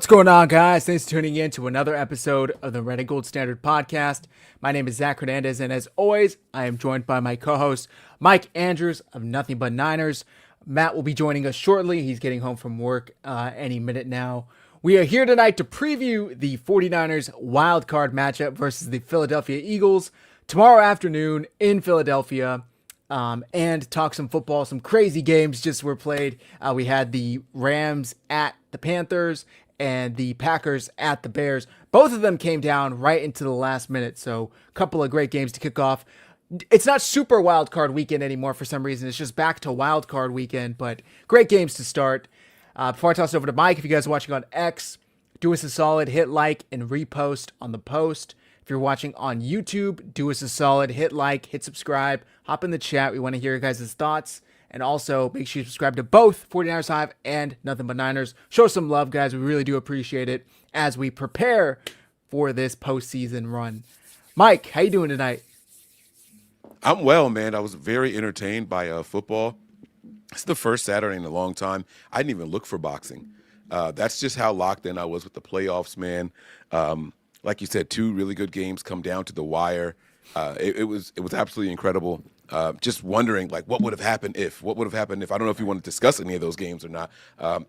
What's going on, guys? Thanks for tuning in to another episode of the Red and Gold Standard Podcast. My name is Zach Hernandez, and as always, I am joined by my co-host, Mike Andrews of Nothing But Niners. Matt will be joining us shortly. He's getting home from work any minute now. We are here tonight to preview the 49ers wild card matchup versus the Philadelphia Eagles tomorrow afternoon in Philadelphia. And talk some football. Some crazy games just were played. We had the Rams at the Panthers and the Packers at the Bears. Both of them came down right into the last minute. So a couple of great games to kick off. It's not super wild card weekend anymore for some reason. It's just back to wild card weekend, but great games to start. Before I toss it over to Mike, if you guys are watching on X, do us a solid, hit like and repost on the post. If you're watching on YouTube, do us a solid, hit like, hit subscribe, hop in the chat. We want to hear your guys' thoughts. And also, make sure you subscribe to both 49ers Hive and Nothing But Niners. Show some love, guys. We really do appreciate it as we prepare for this postseason run. Mike, how you doing tonight? I'm well, man. I was very entertained by football. It's the first Saturday in a long time. I didn't even look for boxing. That's just how locked in I was with the playoffs, man. Like you said, two really good games come down to the wire. It was absolutely incredible. Just wondering, like, what would have happened if? What would have happened if? I don't know if you want to discuss any of those games or not.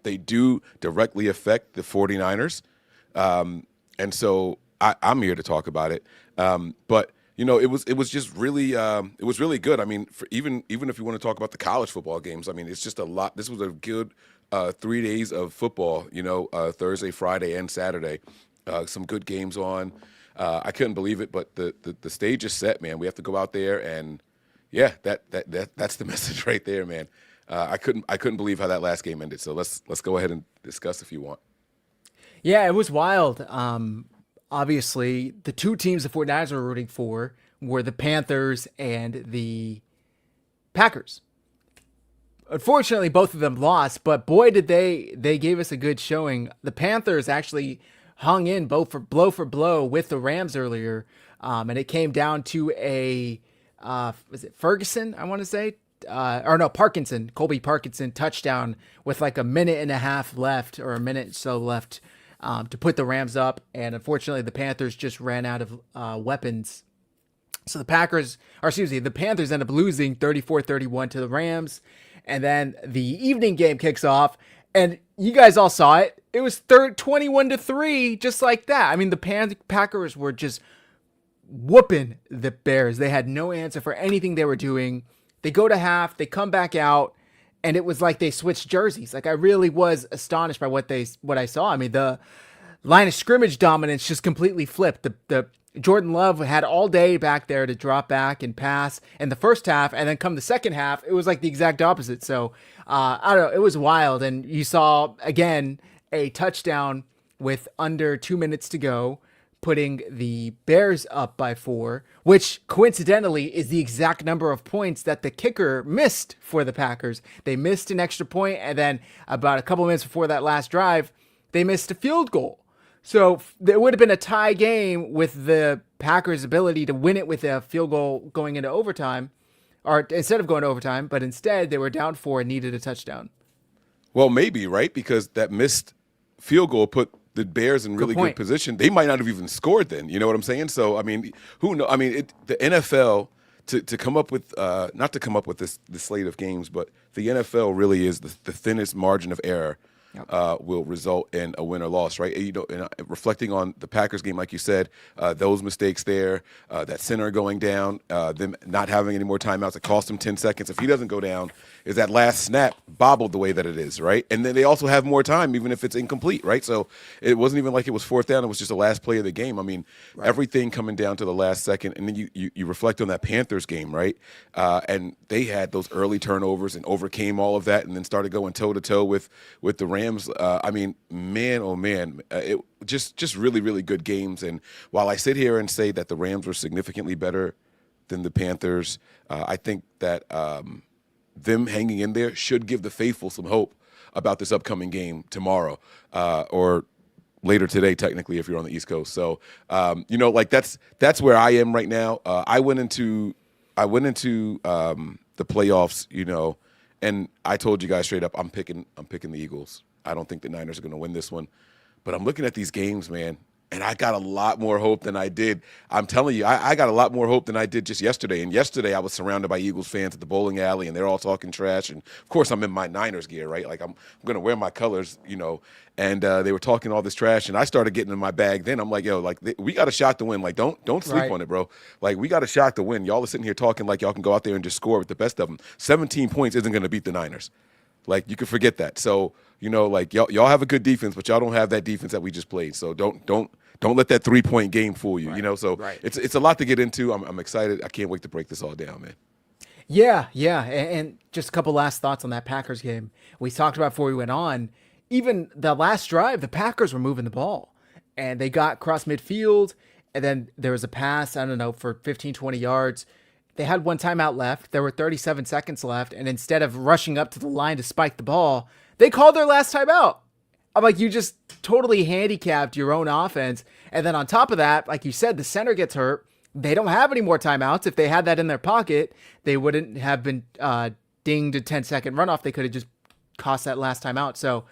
They do directly affect the 49ers. And so I'm here to talk about it. But you know, it was just really it was really good. I mean, for even if you want to talk about the college football games, I mean, it's just a lot. This was a good 3 days of football. You know, Thursday, Friday, and Saturday. Some good games on. I couldn't believe it, but the stage is set, man. We have to go out there and yeah, that's the message right there, man. I couldn't believe how that last game ended. So let's go ahead and discuss if you want. Yeah, it was wild. Obviously, the two teams the 49ers were rooting for were the Panthers and the Packers. Unfortunately, both of them lost, but boy, did they gave us a good showing. The Panthers actually hung in blow for blow with the Rams earlier, and it came down to a was it Ferguson? I want to say, or no, Colby Parkinson touchdown with like a minute and a half left, or a minute or so left, to put the Rams up. And unfortunately, the Panthers just ran out of weapons. So the Panthers end up losing 34-31 to the Rams. And then the evening game kicks off, and you guys all saw it. It was 21-3, just like that. I mean, the Packers were just whooping the Bears. They had no answer for anything they were doing. They go to half, they come back out, and it was like they switched jerseys. Like, I really was astonished by what I saw. I mean, the line of scrimmage dominance just completely flipped. The Jordan Love had all day back there to drop back and pass in the first half, and then come the second half, it was like the exact opposite. So, I don't know, it was wild. And you saw, again, a touchdown with under 2 minutes to go, putting the Bears up by 4, which coincidentally is the exact number of points that the kicker missed for the Packers. They missed an extra point, and then about a couple minutes before that last drive, they missed a field goal. So there would have been a tie game with the Packers' ability to win it with a field goal going into overtime, or instead of going to overtime, but instead they were down 4 and needed a touchdown. Well, maybe, right? Because that missed field goal put the Bears in really good position. They might not have even scored then. You know what I'm saying? So, I mean, who knows? I mean, the NFL, to come up with, not to come up with this slate of games, but the NFL really is the thinnest margin of error. Yep. Will result in a win or loss, right? You know, and reflecting on the Packers game, like you said, those mistakes there, that center going down, them not having any more timeouts, it cost him 10 seconds. If he doesn't go down, is that last snap bobbled the way that it is, right? And then they also have more time, even if it's incomplete, right? So it wasn't even like it was fourth down. It was just the last play of the game. I mean, right. Everything coming down to the last second. And then you reflect on that Panthers game, right? And they had those early turnovers and overcame all of that and then started going toe-to-toe with the Rams. I mean, man, oh man, it just really, really good games. And while I sit here and say that the Rams were significantly better than the Panthers, I think that them hanging in there should give the faithful some hope about this upcoming game tomorrow, or later today, technically, if you're on the East Coast. So, you know, like that's where I am right now. I went into the playoffs, you know, and I told you guys straight up, I'm picking the Eagles. I don't think the Niners are going to win this one. But I'm looking at these games, man, and I got a lot more hope than I did. I'm telling you, I got a lot more hope than I did just yesterday. And yesterday I was surrounded by Eagles fans at the bowling alley, and they're all talking trash. And of course, I'm in my Niners gear, right? Like I'm going to wear my colors, you know. And they were talking all this trash, and I started getting in my bag. Then I'm like, yo, like we got a shot to win. Like don't sleep on it, bro. Like we got a shot to win. Y'all are sitting here talking like y'all can go out there and just score with the best of them. 17 points isn't going to beat the Niners. Like you can forget that. So you know, like y'all have a good defense, but y'all don't have that defense that we just played. So don't let that 3-point game fool you. You know, so it's a lot to get into. I'm excited. I can't wait to break this all down, man. Yeah. And just a couple last thoughts on that Packers game. We talked about before we went on. Even the last drive, the Packers were moving the ball, and they got across midfield, and then there was a pass, I don't know, for 15, 20 yards. They had one timeout left. There were 37 seconds left, and instead of rushing up to the line to spike the ball, they called their last timeout. I'm like, you just totally handicapped your own offense. And then on top of that, like you said, the center gets hurt. They don't have any more timeouts. If they had that in their pocket, they wouldn't have been dinged a 10-second runoff. They could have just cost that last timeout. So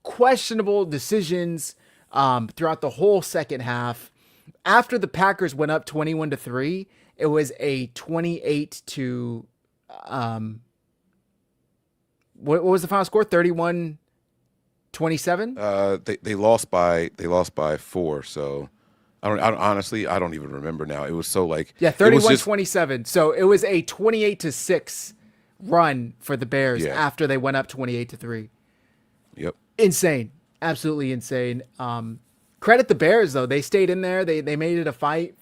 questionable decisions throughout the whole second half. After the Packers went up 21-3, it was a 28 to what was the final score? 31-27? They lost by 4, so I don't even remember now. It was so like 31-27. So it was a 28-6 run for the Bears after they went up 28-3. Yep. Insane. Absolutely insane. Credit the Bears, though. They stayed in there. They made it a fight.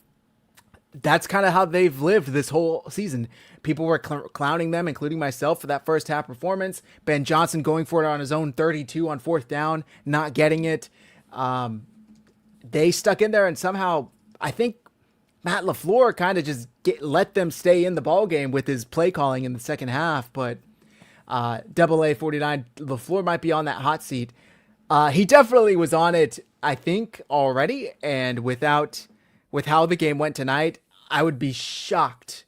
That's kind of how they've lived this whole season. People were clowning them, including myself, for that first half performance. Ben Johnson going for it on his own 32 on 4th down, not getting it. They stuck in there, and somehow I think Matt LaFleur kind of just let them stay in the ball game with his play calling in the second half. But AA 49, LaFleur might be on that hot seat. He definitely was on it, I think, already. And with how the game went tonight, I would be shocked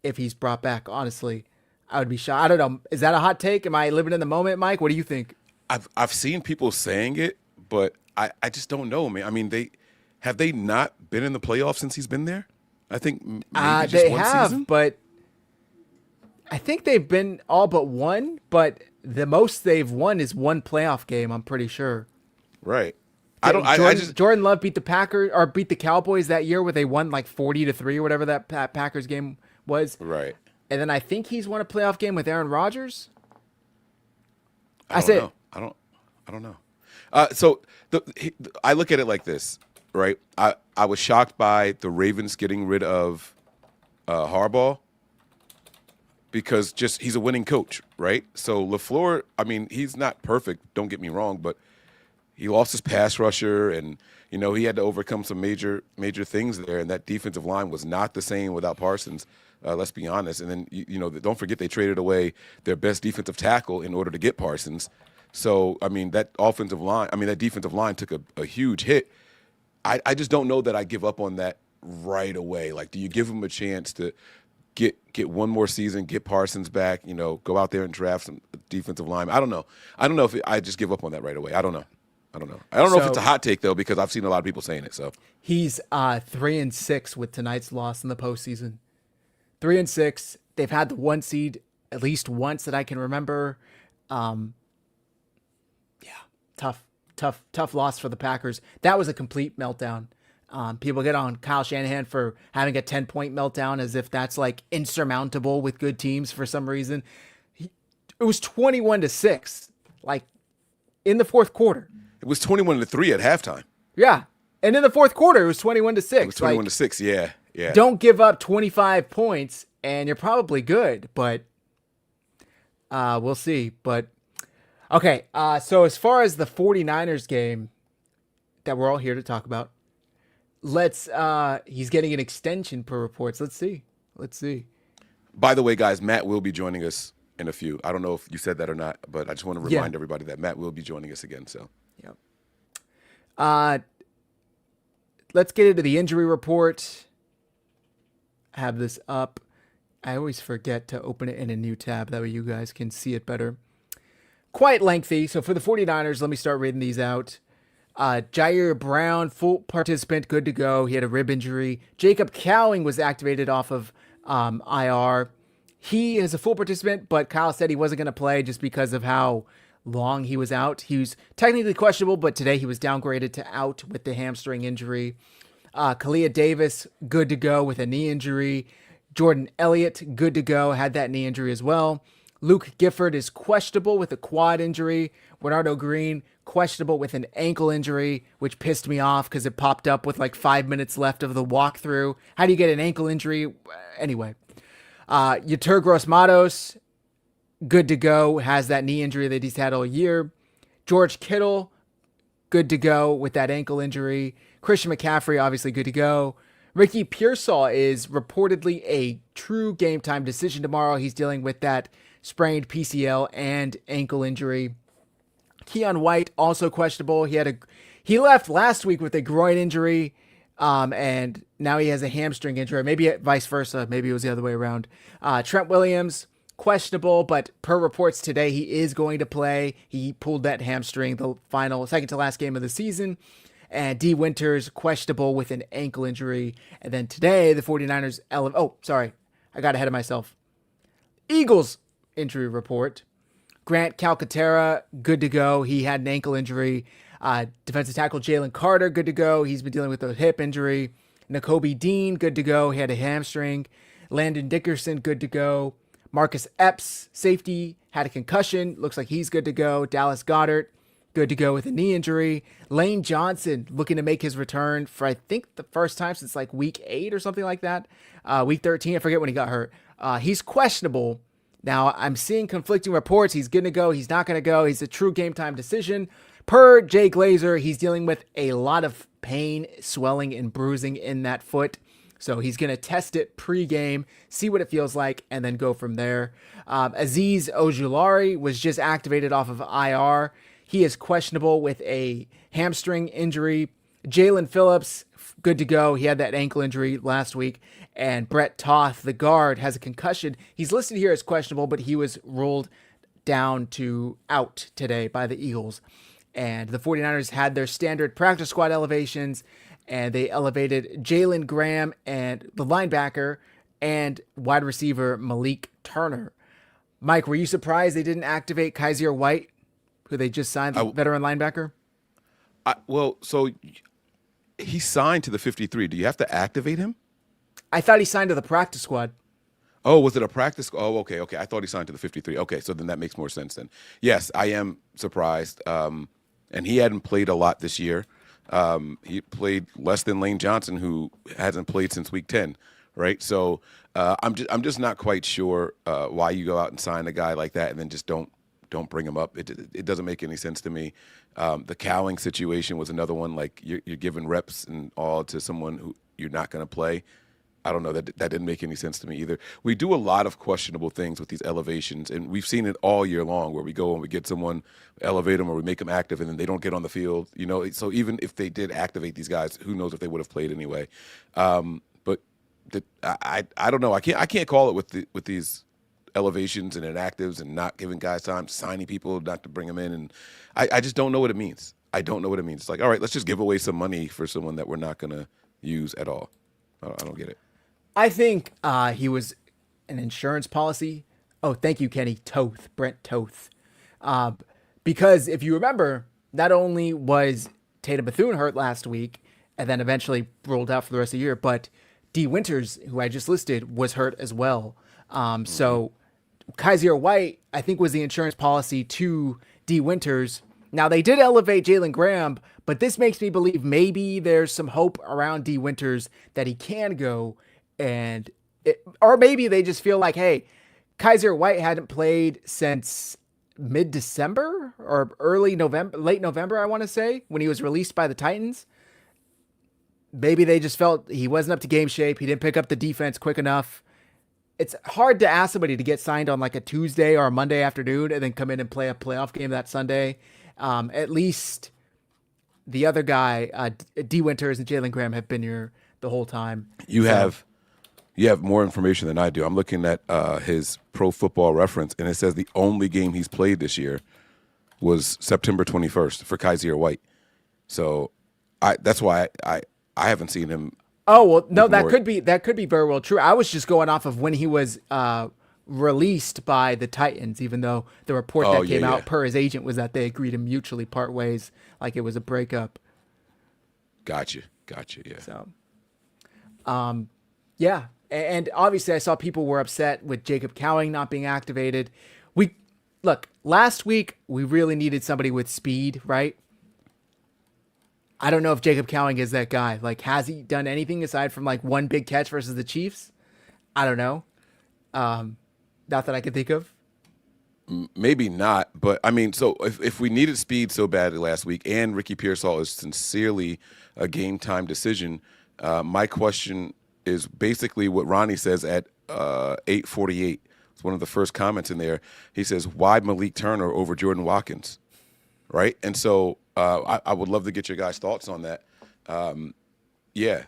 if he's brought back. Honestly, I would be shocked. I don't know. Is that a hot take? Am I living in the moment, Mike? What do you think? I've seen people saying it, but I just don't know, man. I mean, they not been in the playoffs since he's been there? I think maybe just they one have, season? But I think they've been all but one. But the most they've won is one playoff game. I'm pretty sure. Right. Jordan Love beat the Packers or beat the Cowboys that year where they won like 40-3 or whatever that Packers game was. Right. And then I think he's won a playoff game with Aaron Rodgers. I don't know. So I look at it like this, right? I was shocked by the Ravens getting rid of Harbaugh because just he's a winning coach, right? So LaFleur, I mean, he's not perfect, don't get me wrong, but he lost his pass rusher, and you know he had to overcome some major things there, and that defensive line was not the same without Parsons. Let's be honest. And then you know, don't forget they traded away their best defensive tackle in order to get Parsons. So I mean that defensive line took a huge hit. I just don't know that I give up on that right away. Like, do you give him a chance to get one more season, get Parsons back? You know, go out there and draft some defensive line. I don't know. I don't know if I just give up on that right away. I don't know. I don't know if it's a hot take though, because I've seen a lot of people saying it. So he's 3-6 with tonight's loss in the postseason. 3-6. They've had the 1 seed at least once that I can remember. Tough loss for the Packers. That was a complete meltdown. People get on Kyle Shanahan for having a 10-point meltdown as if that's like insurmountable with good teams for some reason. It was 21-6, like in the fourth quarter. It was 21-3 at halftime. Yeah. And in the fourth quarter, it was 21-6. It was 21-6, yeah. Don't give up 25 points, and you're probably good, but we'll see. But, okay, so as far as the 49ers game that we're all here to talk about, he's getting an extension per reports. Let's see. By the way, guys, Matt will be joining us in a few. I don't know if you said that or not, but I just want to remind everybody that Matt will be joining us again. So, let's get into the injury report. I have this up. I always forget to open it in a new tab. That way you guys can see it better. Quite lengthy. So for the 49ers, let me start reading these out. Jair Brown, full participant, good to go. He had a rib injury. Jacob Cowing was activated off of IR. He is a full participant, but Kyle said he wasn't going to play just because of how long he was out. He was technically questionable, but today he was downgraded to out with the hamstring injury. Kalia Davis, good to go with a knee injury. Jordan Elliott, good to go, had that knee injury as well. Luke Gifford is questionable with a quad injury. Bernardo Green, questionable with an ankle injury, which pissed me off because it popped up with like 5 minutes left of the walkthrough. How do you get an ankle injury? Anyway, Yetur Gross-Matos, good to go, has that knee injury that he's had all year. George Kittle, good to go with that ankle injury. Christian McCaffrey, obviously good to go. Ricky Pearsall is reportedly a true game time decision tomorrow. He's dealing with that sprained PCL and ankle injury. Keon White, also questionable. He left last week with a groin injury, and now he has a hamstring injury. Maybe vice versa. Maybe it was the other way around. Trent Williams, questionable, but per reports today, he is going to play. He pulled that hamstring the final, second to last game of the season. And D. Winters, questionable with an ankle injury. And then today, the 49ers... I got ahead of myself. Eagles injury report. Grant Calcaterra, good to go. He had an ankle injury. Defensive tackle Jalen Carter, good to go. He's been dealing with a hip injury. Nakobe Dean, good to go. He had a hamstring. Landon Dickerson, good to go. Marcus Epps, safety, had a concussion. Looks like he's good to go. Dallas Goedert, good to go with a knee injury. Lane Johnson looking to make his return for, I think, the first time since like week 8 or something like that. Week 13, I forget when he got hurt. He's questionable. Now, I'm seeing conflicting reports. He's going to go. He's not going to go. He's a true game time decision. Per Jay Glazer, he's dealing with a lot of pain, swelling, and bruising in that foot. So he's going to test it pre-game, see what it feels like, and then go from there. Azeez Ojulari was just activated off of IR. He is questionable with a hamstring injury. Jalen Phillips, good to go. He had that ankle injury last week. And Brett Toth, the guard, has a concussion. He's listed here as questionable, but he was ruled down to out today by the Eagles. And the 49ers had their standard practice squad elevations, and they elevated Jalen Graham and the linebacker and wide receiver Malik Turner. Mike, were you surprised they didn't activate Kaiser White, who they just signed, the veteran linebacker? So he signed to the 53. Do you have to activate him? I thought he signed to the practice squad. Oh, was it a practice? Oh, okay. I thought he signed to the 53. Okay, so then that makes more sense then. Yes, I am surprised. And he hadn't played a lot this year. He played less than Lane Johnson, who hasn't played since week 10, right? So I'm just not quite sure why you go out and sign a guy like that and then just don't bring him up. It doesn't make any sense to me. The Cowing situation was another one. Like you're giving reps and all to someone who you're not going to play. I don't know, that didn't make any sense to me either. We do a lot of questionable things with these elevations, and we've seen it all year long where we go and we get someone, elevate them, or we make them active, and then they don't get on the field. So even if they did activate these guys, who knows if they would have played anyway. But I don't know. I can't call it with these elevations and inactives and not giving guys time, signing people not to bring them in, and I just don't know what it means. I don't know what it means. It's like, all right, let's just give away some money for someone that we're not going to use at all. I don't get it. I think he was an insurance policy. Oh, thank you, Kenny. Brent Toth. Because if you remember, not only was Tatum Bethune hurt last week and then eventually ruled out for the rest of the year, but D. Winters, who I just listed, was hurt as well. So Kaiser White, I think, was the insurance policy to D. Winters. Now, they did elevate Jalen Graham, but this makes me believe maybe there's some hope around D. Winters that he can go. Or maybe they just feel like, hey, Kaiser White hadn't played since mid-December or late November, I want to say, when he was released by the Titans. Maybe they just felt he wasn't up to game shape. He didn't pick up the defense quick enough. It's hard to ask somebody to get signed on like a Tuesday or a Monday afternoon and then come in and play a playoff game that Sunday. At least the other guy, D. Winters and Jalen Graham, have been here the whole time. You have more information than I do. I'm looking at his Pro Football Reference, and it says the only game he's played this year was September 21st for Kaiser White. So that's why I haven't seen him Oh well, no, with that more. could be very well true. I was just going off of when he was released by the Titans, even though the report Oh that yeah, came yeah. out per his agent was that they agreed to mutually part ways, like it was a breakup. Gotcha. Yeah. So, yeah, and obviously I saw people were upset with Jacob Cowing not being activated. We look last week we really needed somebody with speed, right? I don't know if Jacob Cowing is that guy. Like, has he done anything aside from like one big catch versus the Chiefs? I don't know. Not that I can think of. Maybe not, but I mean, so if we needed speed so badly last week, and Ricky Pearsall is sincerely a game time decision, my question is basically what Ronnie says at 8:48. It's one of the first comments in there. He says, "Why Malik Turner over Jordan Watkins?" Right, and so I would love to get your guys' thoughts on that. Yeah,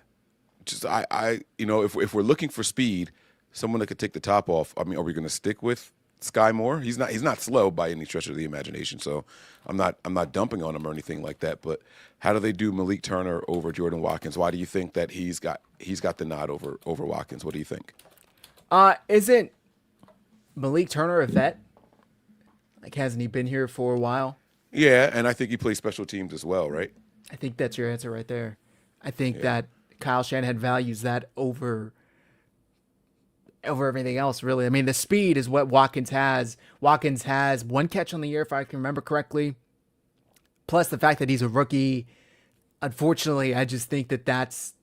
just if we're looking for speed, someone that could take the top off. I mean, are we going to stick with Sky Moore? He's not slow by any stretch of the imagination. So I'm not dumping on him or anything like that. But how do they do Malik Turner over Jordan Watkins? Why do you think that he's got the nod over Watkins? What do you think? Isn't Malik Turner a vet? Like, hasn't he been here for a while? Yeah, and I think he plays special teams as well, right? I think that's your answer right there. I think Yeah. that Kyle Shanahan values that over everything else, really. I mean, the speed is what Watkins has. Watkins has one catch on the year, if I can remember correctly. Plus the fact that he's a rookie. Unfortunately, I just think that that's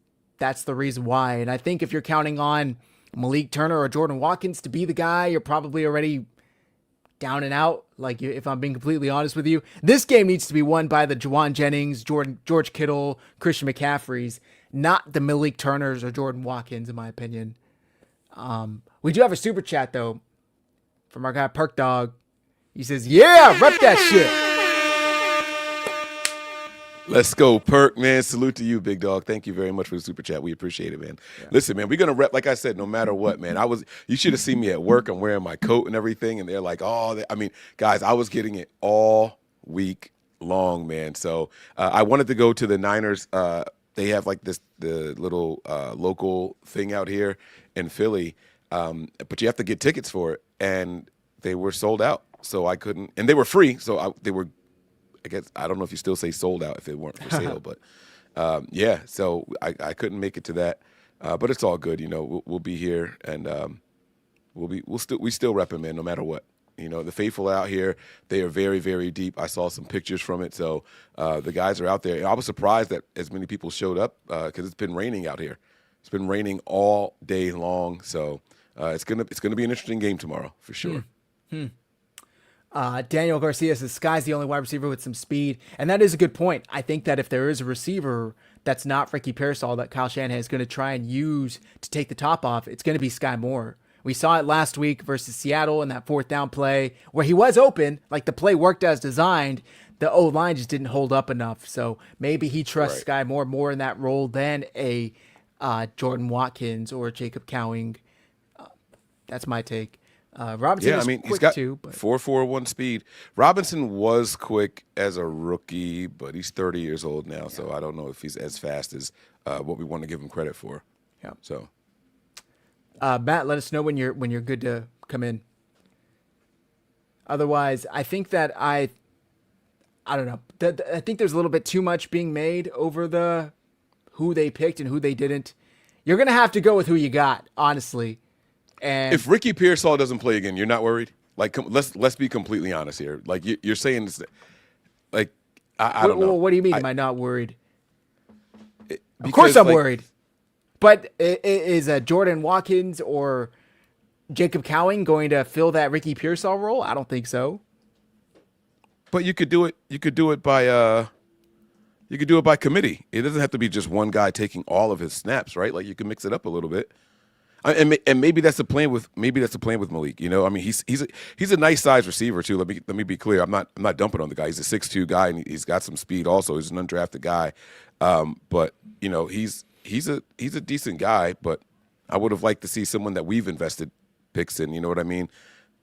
the reason why. And I think if you're counting on Malik Turner or Jordan Watkins to be the guy, you're probably already down and out. Like, if I'm being completely honest with you, this game needs to be won by the Juwan Jennings, George Kittle, Christian McCaffreys, not the Malik Turners or Jordan Watkins, in my opinion. We do have a super chat though from our guy Perk Dog. He says, "Yeah, rep that shit." Let's go, Perk, man. Salute to you, big dog. Thank you very much for the super chat. We appreciate it, man. Yeah. Listen, man, we're gonna rep, like I said, no matter what, man. You should have seen me at work. I'm wearing my coat and everything, and they're like, oh, I mean, guys, I was getting it all week long, man. So I wanted to go to the Niners. They have like the little local thing out here in Philly, but you have to get tickets for it, and they were sold out. So I couldn't, and they were free. So they were. I guess I don't know if you still say sold out if it weren't for sale, but yeah. So I couldn't make it to that, but it's all good. You know, we'll be here, and we still rep him, man, no matter what. You know, the faithful out here, they are very, very deep. I saw some pictures from it, so the guys are out there. And I was surprised that as many people showed up because it's been raining out here. It's been raining all day long, so it's gonna be an interesting game tomorrow for sure. Daniel Garcia says Sky's the only wide receiver with some speed, and that is a good point. I think that if there is a receiver that's not Ricky Pearsall that Kyle Shanahan is going to try and use to take the top off, it's going to be Sky Moore. We saw it last week versus Seattle in that fourth down play where he was open, like the play worked as designed. The O-line just didn't hold up enough, so maybe he trusts Sky Moore more in that role than a Jordan Watkins or Jacob Cowing. That's my take. Robinson Yeah, I is mean, quick he's got too, but 4.41 speed. Robinson was quick as a rookie, but he's 30 years old now, so I don't know if he's as fast as what we want to give him credit for. yeah. So Matt, let us know when you're good to come in. Otherwise, I think that I don't know. I think there's a little bit too much being made over the who they picked and who they didn't. You're gonna have to go with who you got, honestly. And if Ricky Pearsall doesn't play again, you're not worried? Like, let's be completely honest here. Like, you're saying this, like, I don't know. What do you mean? Am I not worried? Because, Of course I'm like, worried. But is Jordan Watkins or Jacob Cowing going to fill that Ricky Pearsall role? I don't think so. But you could do it. You could do it by committee. It doesn't have to be just one guy taking all of his snaps, right? Like, you can mix it up a little bit. And maybe that's the plan with Malik. You know, I mean, he's a nice sized receiver too. Let me be clear. I'm not dumping on the guy. He's a 6'2" guy and he's got some speed. Also, he's an undrafted guy. But you know, he's a decent guy. But I would have liked to see someone that we've invested picks in. You know what I mean?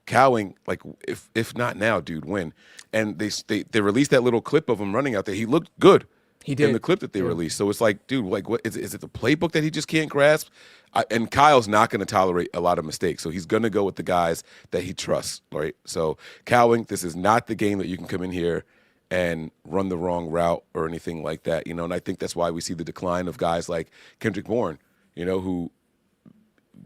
Cowing, like, if not now, dude, when? And they released that little clip of him running out there. He looked good. He did. in the clip that they released. So it's like, dude, like, what is it? The playbook that he just can't grasp? And Kyle's not going to tolerate a lot of mistakes, so he's going to go with the guys that he trusts, right? So Cowing, this is not the game that you can come in here and run the wrong route or anything like that, you know. And I think that's why we see the decline of guys like Kendrick Bourne, you know, who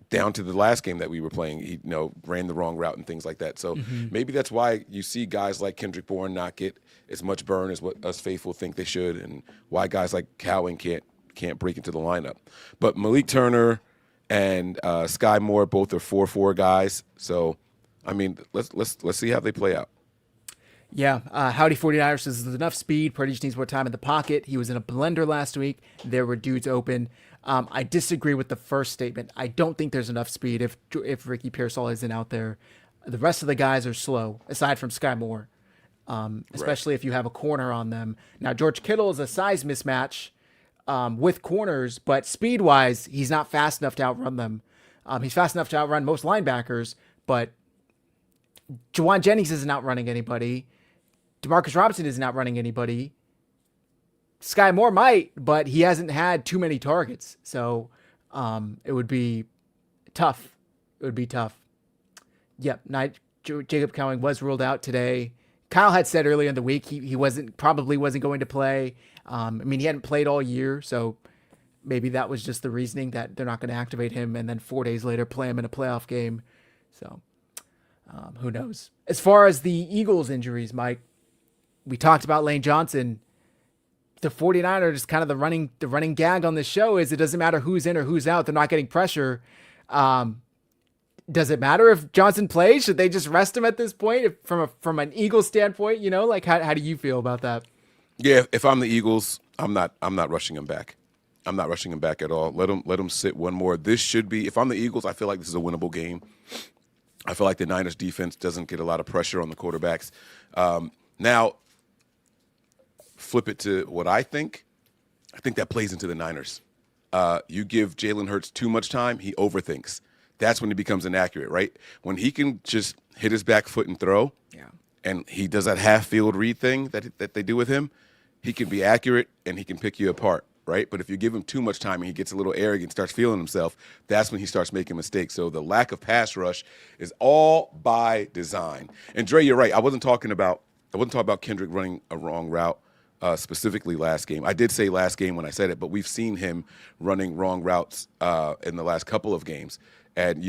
down to the last game that we were playing, he ran the wrong route and things like that. So maybe that's why you see guys like Kendrick Bourne not get as much burn as what us faithful think they should, and why guys like Cowing can't break into the lineup. But Malik Turner and Sky Moore both are 4-4 guys. So I mean, let's see how they play out. Yeah, Howdy 49ers says there's enough speed. Purdy just needs more time in the pocket. He was in a blender last week. There were dudes open. I disagree with the first statement. I don't think there's enough speed if Ricky Pearsall isn't out there. The rest of the guys are slow, aside from Sky Moore, especially if you have a corner on them. Now, George Kittle is a size mismatch with corners, but speed-wise, he's not fast enough to outrun them. He's fast enough to outrun most linebackers, but Juwan Jennings isn't outrunning anybody. Demarcus Robinson isn't outrunning anybody. Sky Moore might, but he hasn't had too many targets. So it would be tough. It would be tough. Yep. Jacob Cowing was ruled out today. Kyle had said earlier in the week he probably wasn't going to play. I mean, he hadn't played all year, so maybe that was just the reasoning that they're not going to activate him and then 4 days later play him in a playoff game. So who knows? As far as the Eagles injuries, Mike, we talked about Lane Johnson. The 49ers, kind of the running gag on this show is it doesn't matter who's in or who's out. They're not getting pressure. Does it matter if Johnson plays? Should they just rest him at this point from an Eagles standpoint? You know, like how do you feel about that? Yeah, if I'm the Eagles, I'm not rushing him back. I'm not rushing him back at all. Let him sit one more. This should be, if I'm the Eagles, I feel like this is a winnable game. I feel like the Niners defense doesn't get a lot of pressure on the quarterbacks. Now, flip it to what I think that plays into the Niners. You give Jalen Hurts too much time, he overthinks. That's when he becomes inaccurate, right? When he can just hit his back foot and throw, and he does that half-field read thing that they do with him, he can be accurate and he can pick you apart, right? But if you give him too much time and he gets a little arrogant, starts feeling himself, that's when he starts making mistakes. So the lack of pass rush is all by design. And Dre, you're right. I wasn't talking about Kendrick running a wrong route. Specifically last game. I did say last game when I said it, but we've seen him running wrong routes in the last couple of games. And,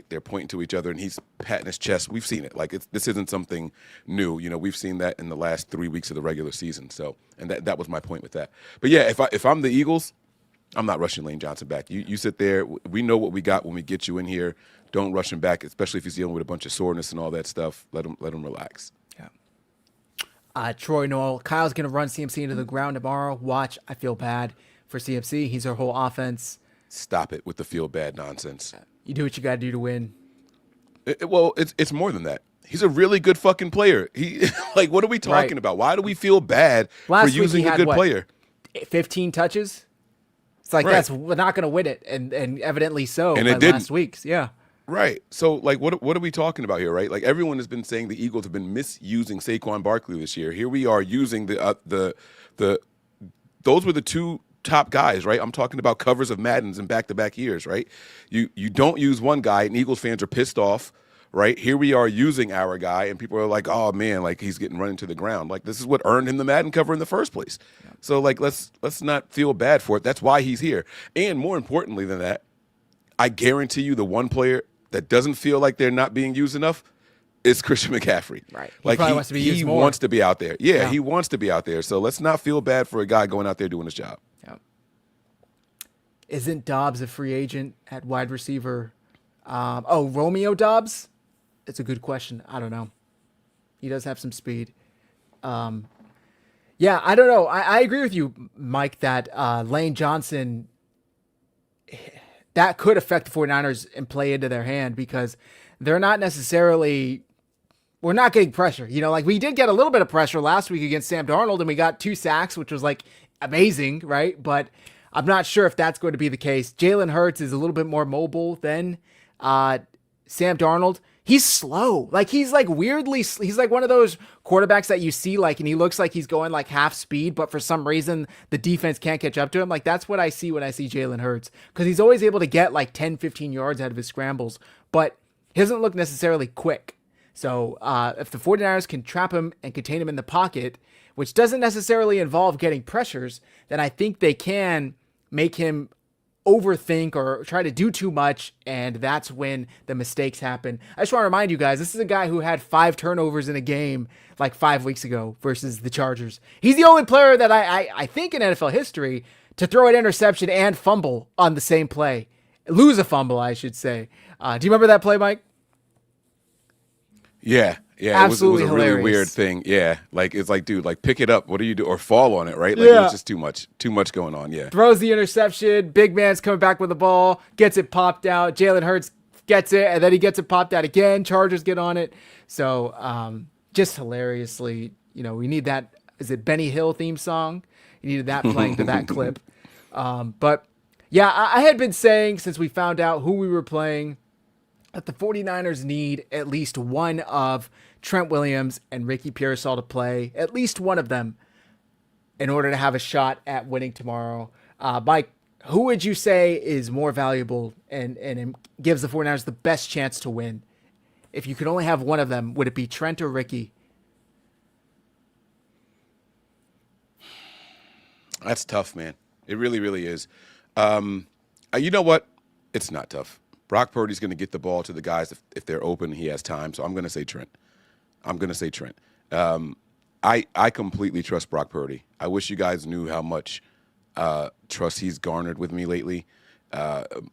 they're pointing to each other and he's patting his chest. We've seen it. Like, this isn't something new. We've seen that in the last 3 weeks of the regular season. So, and that was my point with that. But, yeah, if I'm the Eagles, I'm not rushing Lane Johnson back. You sit there. We know what we got when we get you in here. Don't rush him back, especially if he's dealing with a bunch of soreness and all that stuff. Let him relax. Troy Noel, Kyle's going to run CMC into the ground tomorrow. Watch, I feel bad for CMC. He's our whole offense. Stop it with the feel bad nonsense. You do what you got to do to win. It's more than that. He's a really good fucking player. What are we talking about? Why do we feel bad for using a good player? 15 touches? It's like, we're not going to win it. And evidently so and by it didn't. Last week's. Yeah. Right. So, what are we talking about here, right? Like, everyone has been saying the Eagles have been misusing Saquon Barkley this year. Here we are using those were the two top guys, right? I'm talking about covers of Maddens in back-to-back years, right? You don't use one guy, and Eagles fans are pissed off, right? Here we are using our guy, and people are like, oh, man, like, he's getting run into the ground. Like, this is what earned him the Madden cover in the first place. Yeah. So, let's not feel bad for it. That's why he's here. And more importantly than that, I guarantee you the one player that doesn't feel like they're not being used enough is Christian McCaffrey. Right. He wants to be used more. He wants to be out there. Yeah, he wants to be out there. So let's not feel bad for a guy going out there doing his job. Yeah. Isn't Dobbs a free agent at wide receiver? Romeo Dobbs? It's a good question. I don't know. He does have some speed. I don't know. I agree with you, Mike, that Lane Johnson, that could affect the 49ers and play into their hand because they're not necessarily, we're not getting pressure. We did get a little bit of pressure last week against Sam Darnold and we got 2 sacks, which was amazing, right? But I'm not sure if that's going to be the case. Jalen Hurts is a little bit more mobile than Sam Darnold. he's slow. Like he's like weirdly, he's like one of those quarterbacks that you see like, and he looks like he's going like half speed, but for some reason the defense can't catch up to him. Like that's what I see when I see Jalen Hurts, because he's always able to get like 10, 15 yards out of his scrambles, but he doesn't look necessarily quick. So if the 49ers can trap him and contain him in the pocket, which doesn't necessarily involve getting pressures, then I think they can make him overthink or try to do too much, and that's when the mistakes happen. I just want to remind you guys, this is a guy who had 5 turnovers in a game like 5 weeks ago versus the Chargers. He's the only player that I think in NFL history to throw an interception and fumble on the same play. Lose a fumble, I should say. Do you remember that play, Mike? Yeah, Absolutely it was a hilarious. really weird thing. Yeah, like it's like, dude, like pick it up. What do you do? Or fall on it, right? Like it was just too much going on. Yeah, throws the interception. Big man's coming back with the ball, gets it popped out. Jalen Hurts gets it, and then he gets it popped out again. Chargers get on it. So just hilariously, we need that. Is it Benny Hill theme song? You needed that playing to that clip. But yeah, I had been saying since we found out who we were playing that the 49ers need at least one of Trent Williams and Ricky Pearsall to play, at least one of them, in order to have a shot at winning tomorrow. Mike, who would you say is more valuable and gives the 49ers the best chance to win? If you could only have one of them, would it be Trent or Ricky? that's tough, man. It really, really is. You know what? It's not tough. Brock Purdy's going to get the ball to the guys if they're open and he has time. So I'm going to say Trent. I completely trust Brock Purdy. I wish you guys knew how much trust he's garnered with me lately.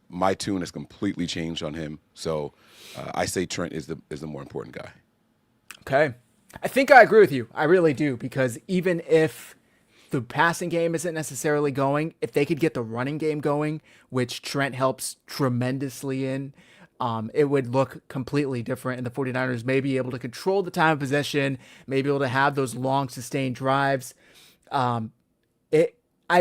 My tune has completely changed on him. So I say Trent is the more important guy. Okay. I think I agree with you. I really do, because even if the passing game isn't necessarily going, if they could get the running game going, which Trent helps tremendously in, it would look completely different. And the 49ers may be able to control the time of possession, may be able to have those long sustained drives. I've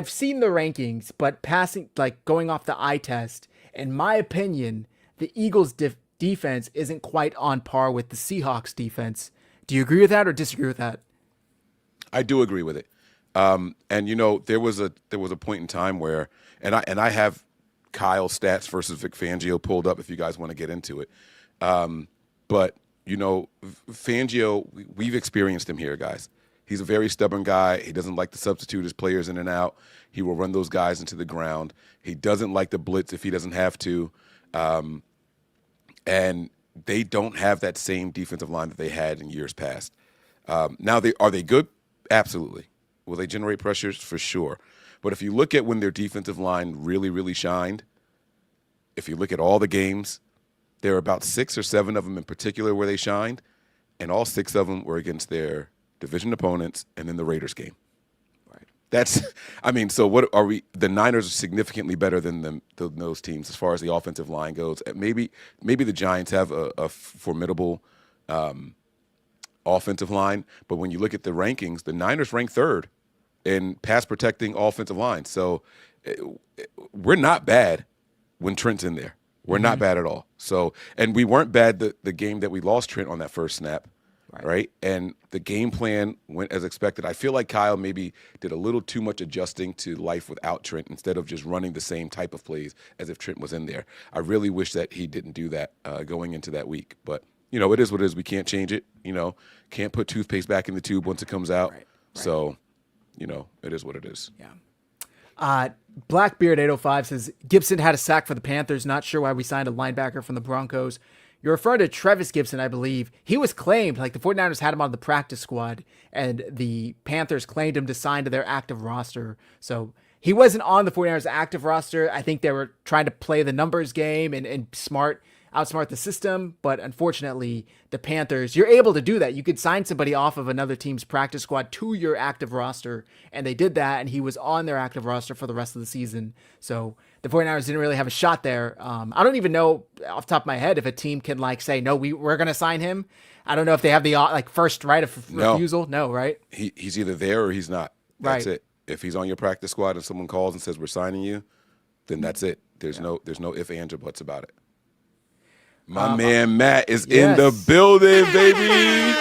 seen the rankings, but passing, like going off the eye test, in my opinion, the Eagles defense isn't quite on par with the Seahawks defense. Do you agree with that or disagree with that? I do agree with it. And there was a point in time where, and I have Kyle's stats versus Vic Fangio pulled up if you guys want to get into it. But Fangio, we've experienced him here, guys. He's a very stubborn guy. He doesn't like to substitute his players in and out. He will run those guys into the ground. He doesn't like to blitz if he doesn't have to. And they don't have that same defensive line that they had in years past. Now, are they good? Absolutely. Will they generate pressures? For sure. But if you look at when their defensive line really, really shined, if you look at all the games, there are about 6 or 7 of them in particular where they shined, and all 6 of them were against their division opponents and then the Raiders game. Right. So what are we? The Niners are significantly better than those teams as far as the offensive line goes. Maybe the Giants have a formidable offensive line, but when you look at the rankings, the Niners rank 3rd in pass protecting offensive line. So we're not bad when Trent's in there. We're not bad at all. So, and we weren't bad the game that we lost Trent on that first snap, right? And the game plan went as expected. I feel like Kyle maybe did a little too much adjusting to life without Trent instead of just running the same type of plays as if Trent was in there. I really wish that he didn't do that going into that week. But, it is what it is. We can't change it. Can't put toothpaste back in the tube once it comes out. Right. So, it is what it is. Yeah. Blackbeard 805 says Gibson had a sack for the Panthers. Not sure why we signed a linebacker from the Broncos. You're referring to Trevis Gibson, I believe. He was claimed, like the 49ers had him on the practice squad, and the Panthers claimed him to sign to their active roster. So he wasn't on the 49ers active roster. I think they were trying to play the numbers game and outsmart the system, but unfortunately the Panthers, you're able to do that. You could sign somebody off of another team's practice squad to your active roster, and they did that, and he was on their active roster for the rest of the season. So the 49ers didn't really have a shot there. I don't even know off the top of my head if a team can say, no, we're going to sign him. I don't know if they have the first right of refusal. No, right? He's either there or he's not. That's right. It. If he's on your practice squad and someone calls and says we're signing you, then that's it. There's no if, ands, or buts about it. My man Matt is in the building, baby.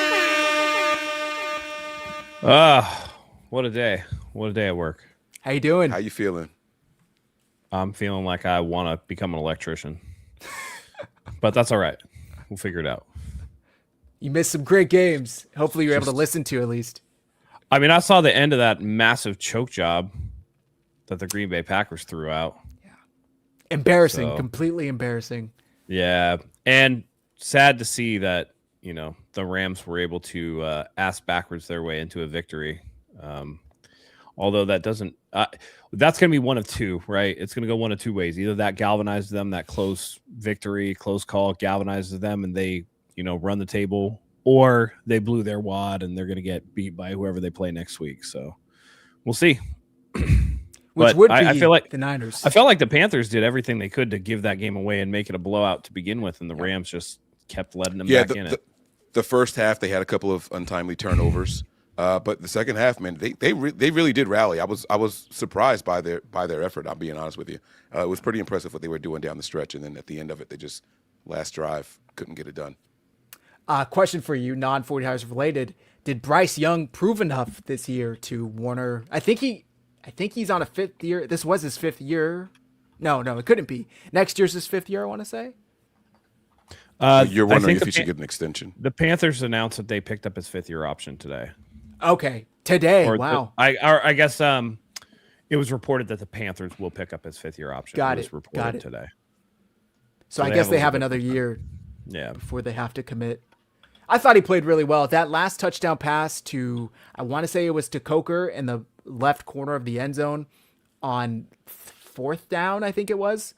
What a day. What a day at work. How you doing? How you feeling? I'm feeling like I want to become an electrician. But that's all right. We'll figure it out. You missed some great games. Hopefully you're able to listen to at least. I mean, I saw the end of that massive choke job that the Green Bay Packers threw out. Yeah. Embarrassing. Completely embarrassing. Yeah. And sad to see that, the Rams were able to ass backwards their way into a victory. Although that doesn't that's going to be one of two, right? It's going to go one of two ways. Either that galvanized them, that close victory, close call galvanizes them and they, run the table, or they blew their wad and they're going to get beat by whoever they play next week. So we'll see. Which but would be I feel like the Niners. I felt like the Panthers did everything they could to give that game away and make it a blowout to begin with, and the Rams just kept letting them back in it. The first half, they had a couple of untimely turnovers. But the second half, man, they really did rally. I was surprised by their effort. I'm being honest with you. It was pretty impressive what they were doing down the stretch, and then at the end of it, they just last drive couldn't get it done. Question for you, non-49ers related: did Bryce Young prove enough this year to Warner? I think he's on a fifth year. This was his fifth year. No, it couldn't be. Next year's his fifth year, I want to say. You're wondering if he should get an extension. The Panthers announced that they picked up his fifth-year option today. Okay, today. Wow. I guess it was reported that the Panthers will pick up his fifth-year option. Got it was reported today. So I guess they have another year. Yeah. Before they have to commit. I thought he played really well. That last touchdown pass to, I want to say it was to Coker in the left corner of the end zone on fourth down, I think it was.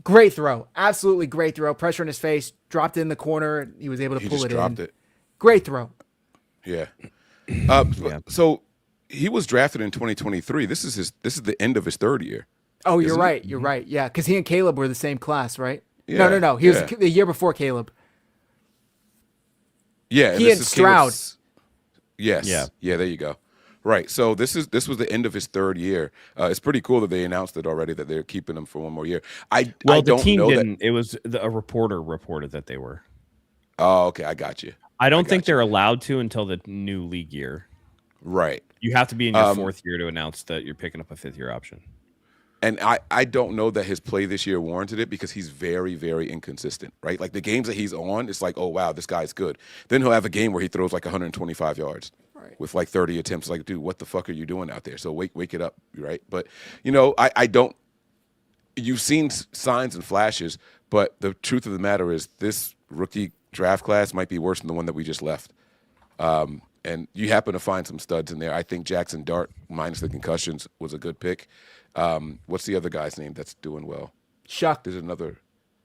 Great throw. Absolutely great throw. Pressure in his face. Dropped it in the corner. He was able to pull it in. He just dropped it. Great throw. Yeah. So he was drafted in 2023. This is the end of his third year. Oh, you're right. You're right. Yeah, because he and Caleb were the same class, right? Yeah, no. He was the year before Caleb. Yeah, he and Stroud. Yes. Yeah. There you go. Right. So this was the end of his third year. It's pretty cool that they announced it already that they're keeping him for one more year. I don't the team know didn't. It was a reporter reported that they were. Oh, okay. I got you. I don't think they're allowed to until the new league year. Right. You have to be in your fourth year to announce that you're picking up a fifth-year option. And I don't know that his play this year warranted it because he's very, very inconsistent, right? Like the games that he's on, it's like, oh, wow, this guy's good. Then he'll have a game where he throws like 125 yards with like 30 attempts. Like, dude, what the fuck are you doing out there? So wake it up, right? But, I don't – you've seen signs and flashes, but the truth of the matter is this rookie draft class might be worse than the one that we just left. And you happen to find some studs in there. I think Jackson Dart, minus the concussions, was a good pick. What's the other guy's name that's doing well? Shuck. There's another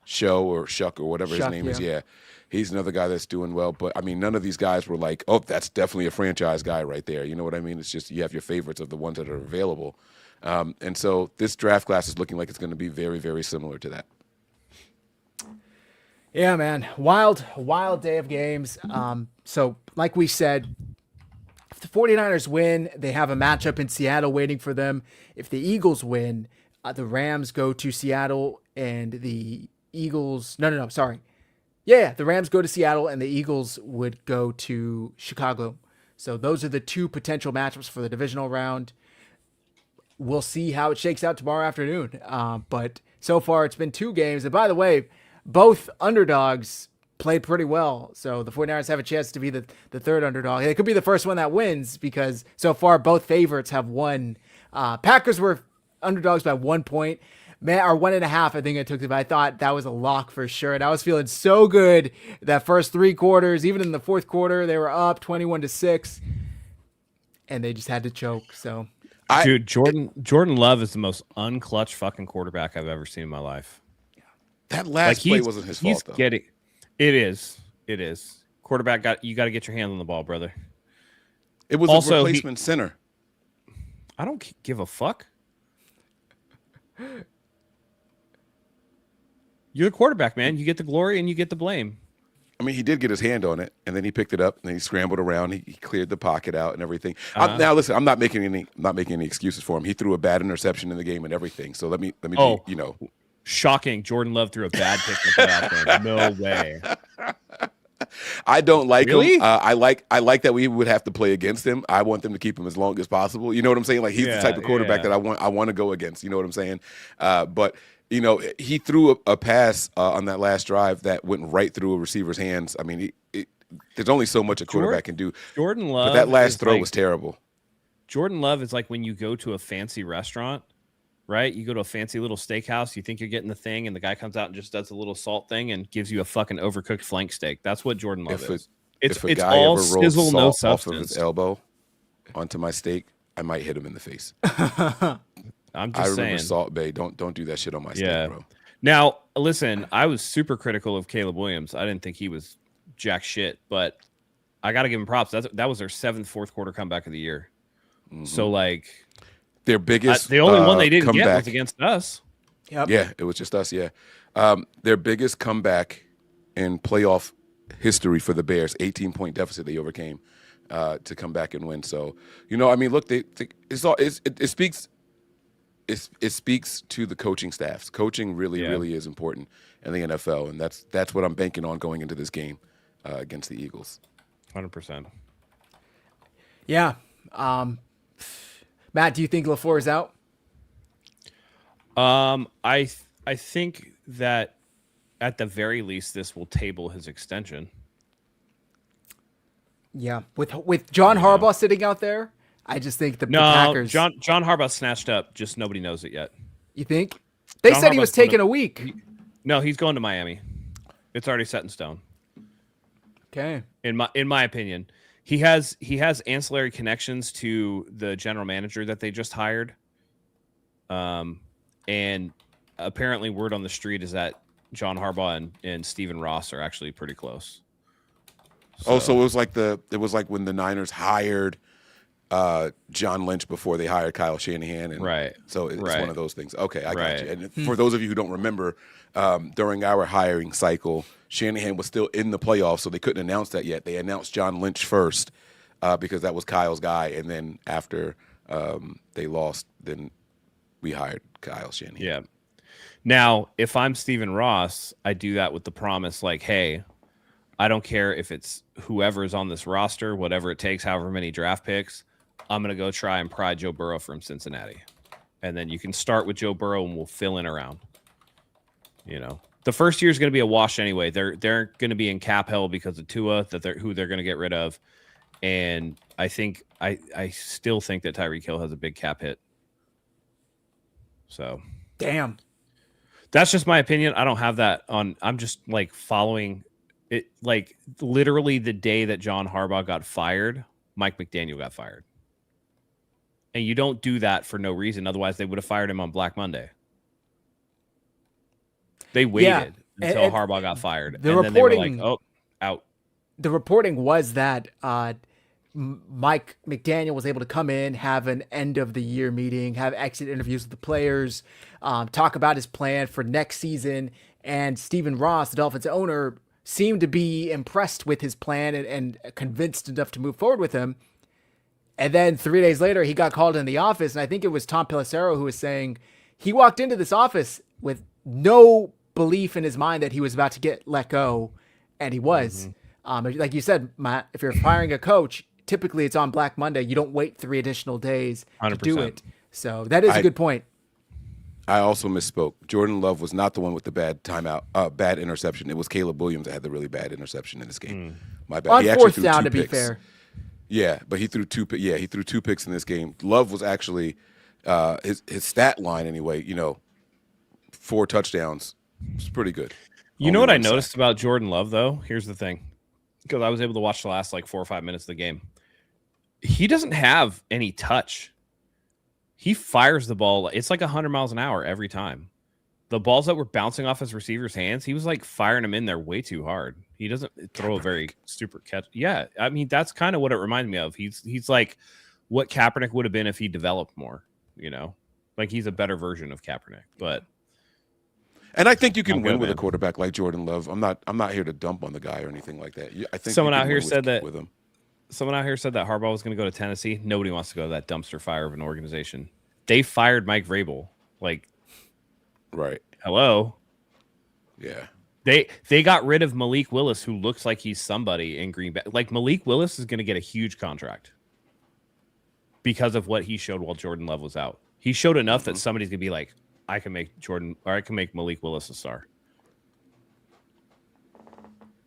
Shuck or whatever his name is. Yeah, he's another guy that's doing well. But, I mean, none of these guys were like, oh, that's definitely a franchise guy right there. You know what I mean? It's just you have your favorites of the ones that are available. And so this draft class is looking like it's going to be very, very similar to that. Yeah, man. Wild day of games. So, like we said, if the 49ers win, they have a matchup in Seattle waiting for them. If the Eagles win, the Rams go to Seattle and the Eagles... No, sorry. Yeah, the Rams go to Seattle and the Eagles would go to Chicago. So those are the two potential matchups for the divisional round. We'll see how it shakes out tomorrow afternoon. But so far, it's been two games. And by the way, both underdogs played pretty well. So the 49ers have a chance to be the third underdog. It could be the first one that wins because so far both favorites have won. Packers were underdogs by 1 point. Or 1.5, I think I took it, but I thought that was a lock for sure. And I was feeling so good that first three quarters, even in the fourth quarter, they were up 21-6, and they just had to choke. So, dude, Jordan Love is the most unclutch fucking quarterback I've ever seen in my life. That last play wasn't his fault, though. It is. Quarterback you got to get your hand on the ball, brother. It was also a replacement center. I don't give a fuck. You're the quarterback, man. You get the glory and you get the blame. I mean, he did get his hand on it, and then he picked it up, and then he scrambled around. He cleared the pocket out and everything. Now, listen, I'm not making any excuses for him. He threw a bad interception in the game and everything. So let me be. Shocking. Jordan Love threw a bad pick in the playoff game. No way. I don't like Really? him. I like that we would have to play against him. I want them to keep him as long as possible. You know what I'm saying? Like he's the type of quarterback that I want to go against. You know what I'm saying? But he threw a pass on that last drive that went right through a receiver's hands. I mean, there's only so much a quarterback can do. Jordan Love, but that last throw was terrible. Jordan Love is like when you go to a fancy restaurant, right? You go to a fancy little steakhouse, you think you're getting the thing, and the guy comes out and just does a little salt thing and gives you a fucking overcooked flank steak. That's what Jordan Love is. If a it's guy all ever rolls sizzle, no salt off of substance. his elbow onto my steak, I might hit him in the face. I'm just saying. Salt Bay. Don't do that shit on my steak, bro. Now, listen, I was super critical of Caleb Williams. I didn't think he was jack shit, but I got to give him props. That was their 7th fourth quarter comeback of the year. Mm-hmm. So, like, their biggest the only one they didn't comeback get was against us. Yep. Yeah, it was just us. Yeah, their biggest comeback in playoff history for the Bears, 18-point deficit they overcame to come back and win. So, I mean, look, it speaks to the coaching staffs. Coaching really is important in the NFL, and that's what I'm banking on going into this game against the Eagles. 100%. Yeah. Matt, do you think LaFleur is out? I think that at the very least this will table his extension. Yeah, with John Harbaugh sitting out there, I just think the Packers. John Harbaugh snatched up. Just nobody knows it yet. You think? They said he was taking a week. No, he's going to Miami. It's already set in stone. Okay. In my opinion, he has ancillary connections to the general manager that they just hired. And apparently word on the street is that John Harbaugh and Stephen Ross are actually pretty close. So it was like when the Niners hired John Lynch before they hired Kyle Shanahan, and right. So it's one of those things. Okay, I got you. And Hmm. for those of you who don't remember, during our hiring cycle, Shanahan was still in the playoffs, so they couldn't announce that yet. They announced John Lynch first because that was Kyle's guy, and then after they lost, then we hired Kyle Shanahan. Yeah. Now, if I'm Stephen Ross, I do that with the promise, like, hey, I don't care if it's whoever's on this roster, whatever it takes, however many draft picks, I'm going to go try and pry Joe Burrow from Cincinnati. And then you can start with Joe Burrow and we'll fill in around. The first year is going to be a wash anyway. They're going to be in cap hell because of Tua, who they're going to get rid of. And I think I still think that Tyreek Hill has a big cap hit. So, damn. That's just my opinion. I don't have that on. I'm just like following it. Like literally the day that John Harbaugh got fired, Mike McDaniel got fired. And you don't do that for no reason. Otherwise, they would have fired him on Black Monday. They waited until Harbaugh got fired. The and reporting, then they were like, oh, out. The reporting was that Mike McDaniel was able to come in, have an end of the year meeting, have exit interviews with the players, talk about his plan for next season. And Stephen Ross, the Dolphins owner, seemed to be impressed with his plan and convinced enough to move forward with him. And then 3 days later, he got called in the office. And I think it was Tom Pelissero who was saying he walked into this office with no belief in his mind that he was about to get let go. And he was. Like you said, Matt, if you're firing a coach, typically it's on Black Monday. You don't wait 3 additional days 100%. to do it. So that is a good point. I also misspoke. Jordan Love was not the one with the bad bad interception. It was Caleb Williams that had the really bad interception in this game. My bad. On he actually fourth threw down, 2 to be picks. fair. Yeah, but he threw 2. Yeah, he threw 2 picks in this game. Love was actually his stat line anyway. 4 touchdowns. It's pretty good. You know what I noticed about Jordan Love, though? Here's the thing. Because I was able to watch the last 4 or 5 minutes of the game. He doesn't have any touch. He fires the ball. It's like 100 miles an hour every time. The balls that were bouncing off his receiver's hands, he was firing them in there way too hard. He doesn't throw a very super catch. Yeah, I mean, that's kind of what it reminds me of. He's like what Kaepernick would have been if he developed more, he's a better version of Kaepernick. And I think you can win with a quarterback like Jordan Love. I'm not here to dump on the guy or anything like that. I think someone out here said that with him. Someone out here said that Harbaugh was going to go to Tennessee. Nobody wants to go to that dumpster fire of an organization. They fired Mike Vrabel Right. Hello. Yeah. They got rid of Malik Willis, who looks like he's somebody in Green Bay. Like Malik Willis is going to get a huge contract because of what he showed while Jordan Love was out. He showed enough that somebody's going to be like, I can make Malik Willis a star.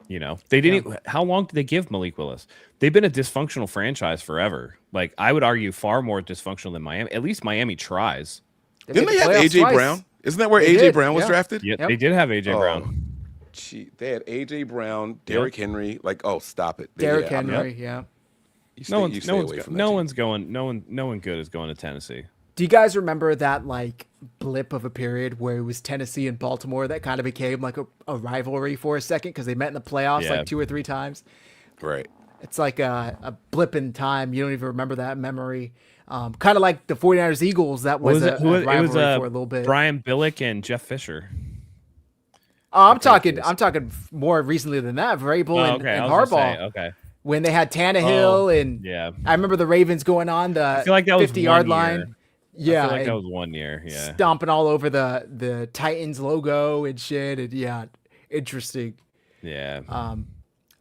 You know, they didn't. Yeah. How long did they give Malik Willis? They've been a dysfunctional franchise forever. Like I would argue, far more dysfunctional than Miami. At least Miami tries. Didn't they have AJ Brown? Isn't that where AJ Brown was drafted? Yeah, they did have AJ Brown. They had AJ Brown, Derrick Henry. Like, oh, stop it. Derrick Henry, yeah. No one good is going to Tennessee. Do you guys remember that like blip of a period where it was Tennessee and Baltimore that kind of became like a rivalry for a second because they met in the playoffs like 2 or 3 times? Right. It's like a blip in time. You don't even remember that memory. Kind of like the 49ers Eagles. That was a rivalry for a little bit. Brian Billick and Jeff Fisher. Oh, I'm talking more recently than that. Vrabel and Harbaugh. Okay. When they had Tannehill and I remember the Ravens going on the 50-yard line. Yeah, I feel like that was 1 year. Yeah, stomping all over the Titans logo and shit. And interesting. Yeah.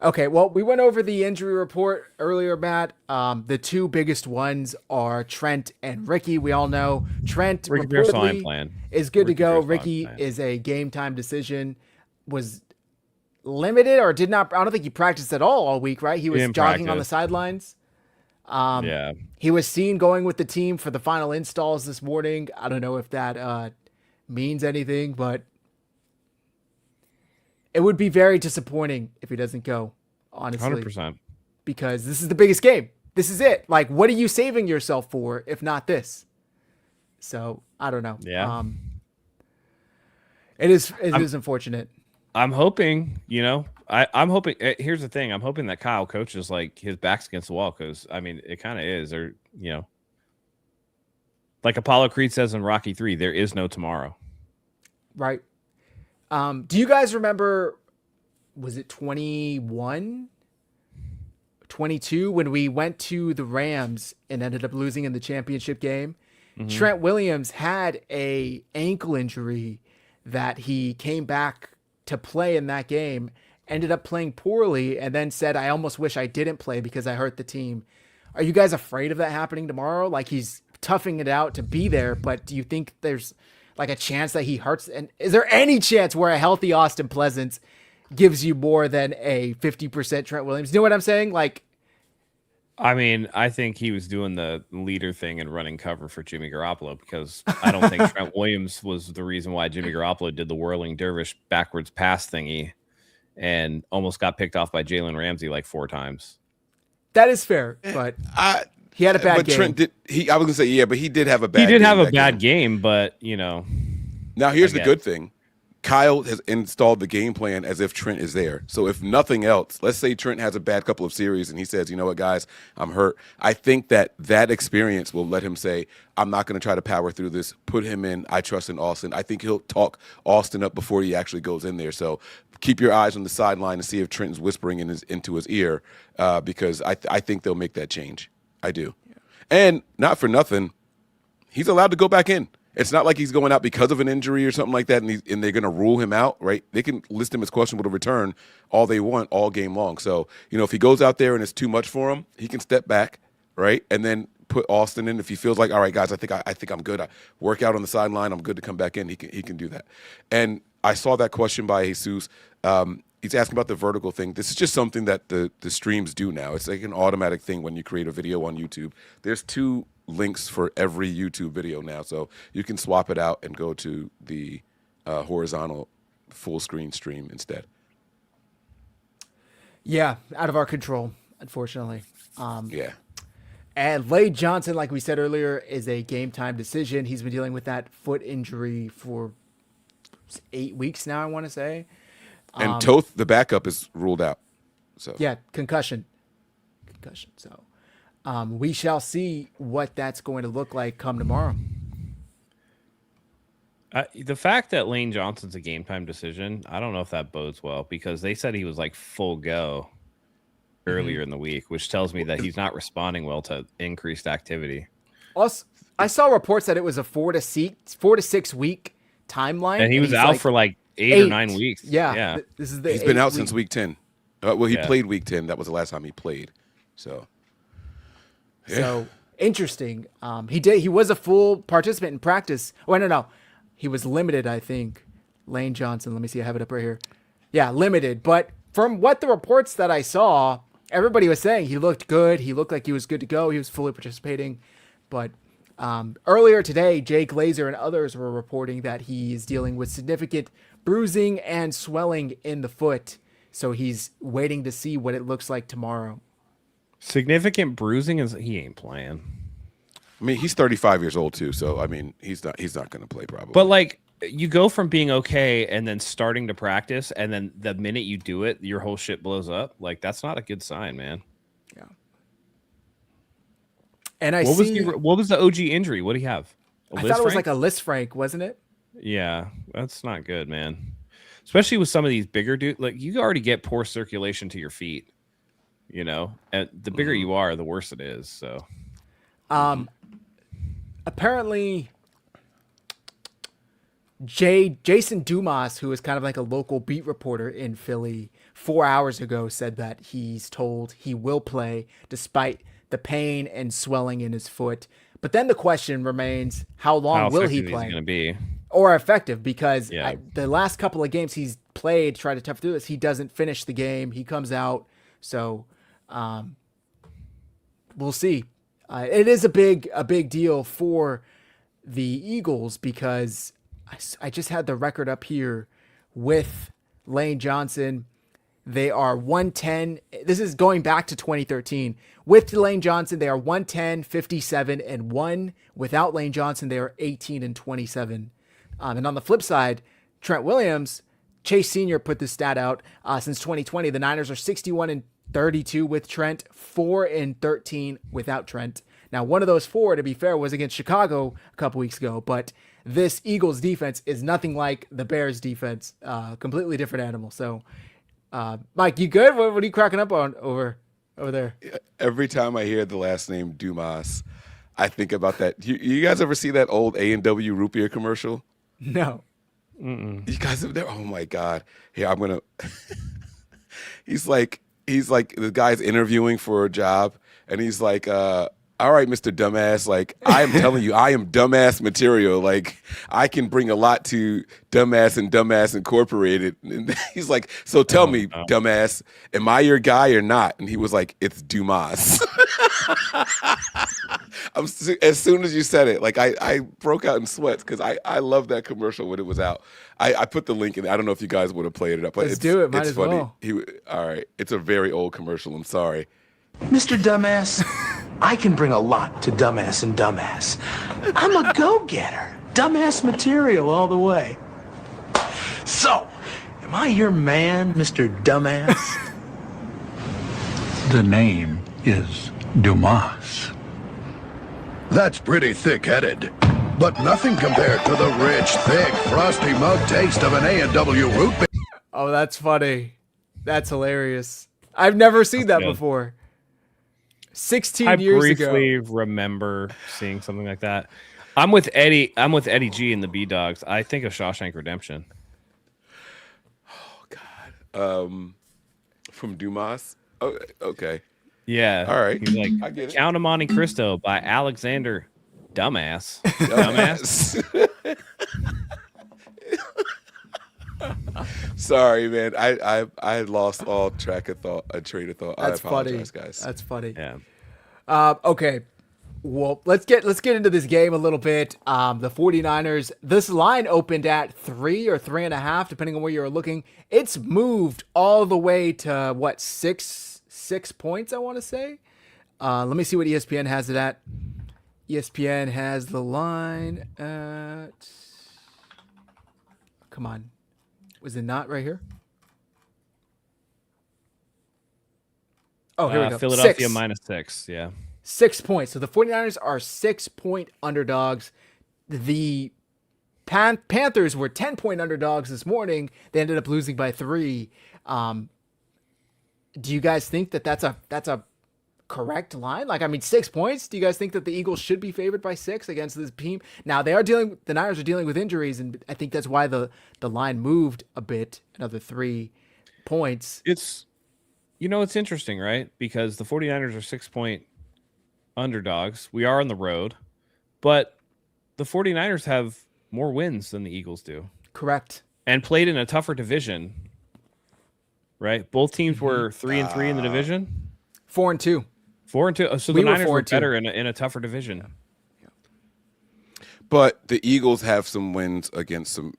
Okay, well, we went over the injury report earlier, Matt. The 2 biggest ones are Trent and Ricky. We all know Trent reportedly is good to go. Ricky is a game time decision. Was limited or did not. I don't think he practiced at all week, right? He was jogging on the sidelines. He was seen going with the team for the final installs this morning. I don't know if that means anything, but it would be very disappointing if he doesn't go, honestly. 100%. Because this is the biggest game. This is it. Like, what are you saving yourself for if not this? So, I don't know. Yeah. It is unfortunate. I'm hoping, I'm hoping. Here's the thing. I'm hoping that Kyle coaches like his back's against the wall because, I mean, it kind of is. Or, like Apollo Creed says in Rocky 3, there is no tomorrow. Right. Do you guys remember, was it 21, 22, when we went to the Rams and ended up losing in the championship game? Mm-hmm. Trent Williams had a ankle injury that he came back to play in that game, ended up playing poorly, and then said, I almost wish I didn't play because I hurt the team. Are you guys afraid of that happening tomorrow? Like, he's toughing it out to be there, but do you think there's like a chance that he hurts? And is there any chance where a healthy Austin Pleasance gives you more than a 50% Trent Williams? You know what I'm saying? Like, I mean, I think he was doing the leader thing and running cover for Jimmy Garoppolo because I don't think Trent Williams was the reason why Jimmy Garoppolo did the whirling dervish backwards pass thingy and almost got picked off by Jalen Ramsey like 4 times. That is fair, but he had a bad game. Trent I was gonna say but he did have a bad. He did have a bad game, but Now here's the good thing. Kyle has installed the game plan as if Trent is there. So if nothing else, let's say Trent has a bad couple of series and he says, you know what, guys, I'm hurt. I think that experience will let him say, I'm not going to try to power through this. Put him in. I trust in Austin. I think he'll talk Austin up before he actually goes in there. So keep your eyes on the sideline and see if Trenton's whispering into his ear because I think they'll make that change. I do. Yeah. And not for nothing, he's allowed to go back in. It's not like he's going out because of an injury or something like that, and they're going to rule him out, right? They can list him as questionable to return all they want all game long. So, if he goes out there and it's too much for him, he can step back, right, and then put Austin in. If he feels like, all right, guys, I think I'm good. I work out on the sideline. I'm good to come back in. He can do that. And I saw that question by Jesus. He's asking about the vertical thing. This is just something that the streams do now. It's like an automatic thing when you create a video on YouTube. There's 2 links for every YouTube video now, so you can swap it out and go to the horizontal full screen stream instead. Yeah, out of our control, unfortunately. And Lade Johnson, like we said earlier, is a game time decision. He's been dealing with that foot injury for 8 weeks now, I want to say. And Toth, the backup, is ruled out. So yeah, concussion. So we shall see what that's going to look like come tomorrow. The fact that Lane Johnson's a game time decision, I don't know if that bodes well because they said he was like full go earlier in the week, which tells me that he's not responding well to increased activity. Also, I saw reports that it was a 4 to 6 week timeline. And he was out for like 8 or 9 weeks. Yeah. This is He's been out since week 10. Well, he played week 10. That was the last time he played. So, yeah. So interesting. He was a full participant in practice. Oh, no. He was limited, I think. Lane Johnson. Let me see. I have it up right here. Yeah, limited. But from what the reports that I saw, everybody was saying he looked good. He looked like he was good to go. He was fully participating. But earlier today, Jay Glazer and others were reporting that he is dealing with significant bruising and swelling in the foot. So he's waiting to see what it looks like tomorrow. Significant bruising is he ain't playing. I mean, he's 35 years old too, so I mean, he's not going to play probably. But like, you go from being okay and then starting to practice, and then the minute you do it, your whole shit blows up. Like, that's not a good sign, man. Yeah. And what was the OG injury? What do you have? I thought it was like a Lisfranc, wasn't it? Yeah, that's not good, man. Especially with some of these bigger dudes. Like, you already get poor circulation to your feet, you know, and the bigger you are, the worse it is. So, apparently, Jason Dumas, who is kind of like a local beat reporter in Philly, 4 hours ago said that he's told he will play despite the pain and swelling in his foot. But then the question remains, how long will he play? Going to be or effective, because the last couple of games he's played, tried to tough through this, he doesn't finish the game. He comes out. So we'll see. It is a big deal for the Eagles because I just had the record up here with Lane Johnson. They are 110. This is going back to 2013. With Lane Johnson, they are 110, 57, and 1. Without Lane Johnson, they are 18 and 27. And on the flip side, Trent Williams, Chase Sr. put this stat out since 2020. The Niners are 61 and 32 with Trent, 4 and 13 without Trent. Now, one of those 4, to be fair, was against Chicago a couple weeks ago, but this Eagles defense is nothing like the Bears defense. Completely different animal. So, Mike, you good? What are you cracking up on over there? Every time I hear the last name Dumas, I think about that. You guys ever see that old A&W root beer commercial? No. Mm-mm. You guys have there? Oh my God! Here, I'm gonna. he's like the guy's interviewing for a job, and he's like, all right, Mr. Dumbass, like, I am telling you, I am dumbass material. Like, I can bring a lot to Dumbass and Dumbass Incorporated. And he's like, so tell me, dumbass, am I your guy or not? And he was like, it's Dumas. As soon as you said it, like, I broke out in sweats because I love that commercial when it was out. I put the link in. I don't know if you guys would have played it up. But Let's do it. Might it's as funny. well. All right. It's a very old commercial. I'm sorry. Mr. Dumbass, I can bring a lot to Dumbass and Dumbass. I'm a go-getter. Dumbass material all the way. So, am I your man, Mr. Dumbass? The name is Dumas. That's pretty thick-headed, but nothing compared to the rich, thick, frosty mug taste of an A&W root beer. Oh, that's funny. That's hilarious. I've never seen that before. 16 years ago. I briefly remember seeing something like that. I'm with Eddie G and the B Dogs. I think of Shawshank Redemption. Oh God. From Dumas. Oh, okay. Yeah. All right. He's like, I get it. Count of Monte Cristo by Alexander Dumbass. Dumbass. Sorry, man. I lost all train of thought. That's I apologize, funny. guys. That's funny. Yeah. Okay. Well, let's get into this game a little bit. The 49ers, this line opened at 3 or 3.5, depending on where you're looking. It's moved all the way to what, 6 points, I want to say. Let me see what ESPN has it at. ESPN has the line at, come on. Was it not right here? Oh, here we go. Philadelphia -6. Yeah. 6 points. So the 49ers are 6-point underdogs. The Panthers were 10-point underdogs this morning. They ended up losing by 3. Do you guys think that that's a correct line? Like, I mean, 6 points. Do you guys think that the Eagles should be favored by 6 against this team? Now the Niners are dealing with injuries, and I think that's why the line moved a bit, another 3 points. It's interesting, right? Because the 49ers are 6-point underdogs. We are on the road, but the 49ers have more wins than the Eagles do. Correct. And played in a tougher division, right? Both teams were 3-3 in the division. 4-2. 4-2. So We the were Niners were 4-2. better in a tougher division. But the Eagles have some wins against some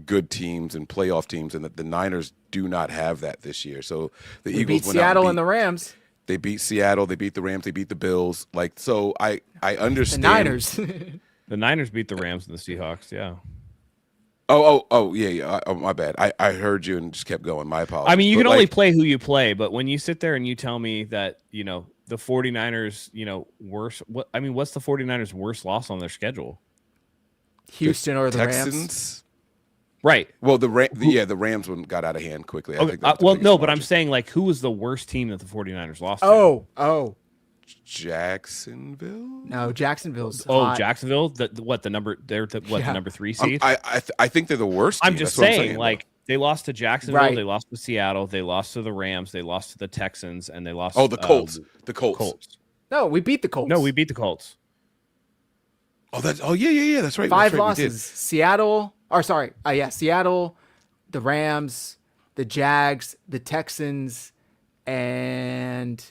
good teams and playoff teams, and the Niners do not have that this year. So the We Eagles beat went out Seattle and the Rams. They beat Seattle, they beat the Rams, they beat the Bills. Like, so I The understand. Niners. The Niners beat the Rams and the Seahawks. Yeah. Yeah. Oh, my bad. I heard you and just kept going. My apologies. I mean, you But, can only like, play who you play, but when you sit there and you tell me that, the 49ers, what's the 49ers' worst loss on their schedule? Houston or the Texans. Rams. Right. Well, the Rams one got out of hand quickly. I Okay. think that was the Well, biggest no, but I'm margin. saying, like, who was the worst team that the 49ers lost to? Oh. Jacksonville. No, Jacksonville's Oh, hot. Jacksonville. The number? They're the Yeah. number 3 seed. I think they're the worst. I'm team. just That's what saying, like, they lost to Jacksonville, Right. they lost to Seattle, they lost to the Rams, they lost to the Texans, and they lost. the Colts. The Colts. Colts. No, we beat the Colts. No, we beat the Colts. Yeah. That's right. 5 That's right, we did. losses. Seattle, the Rams, the Jags, the Texans, and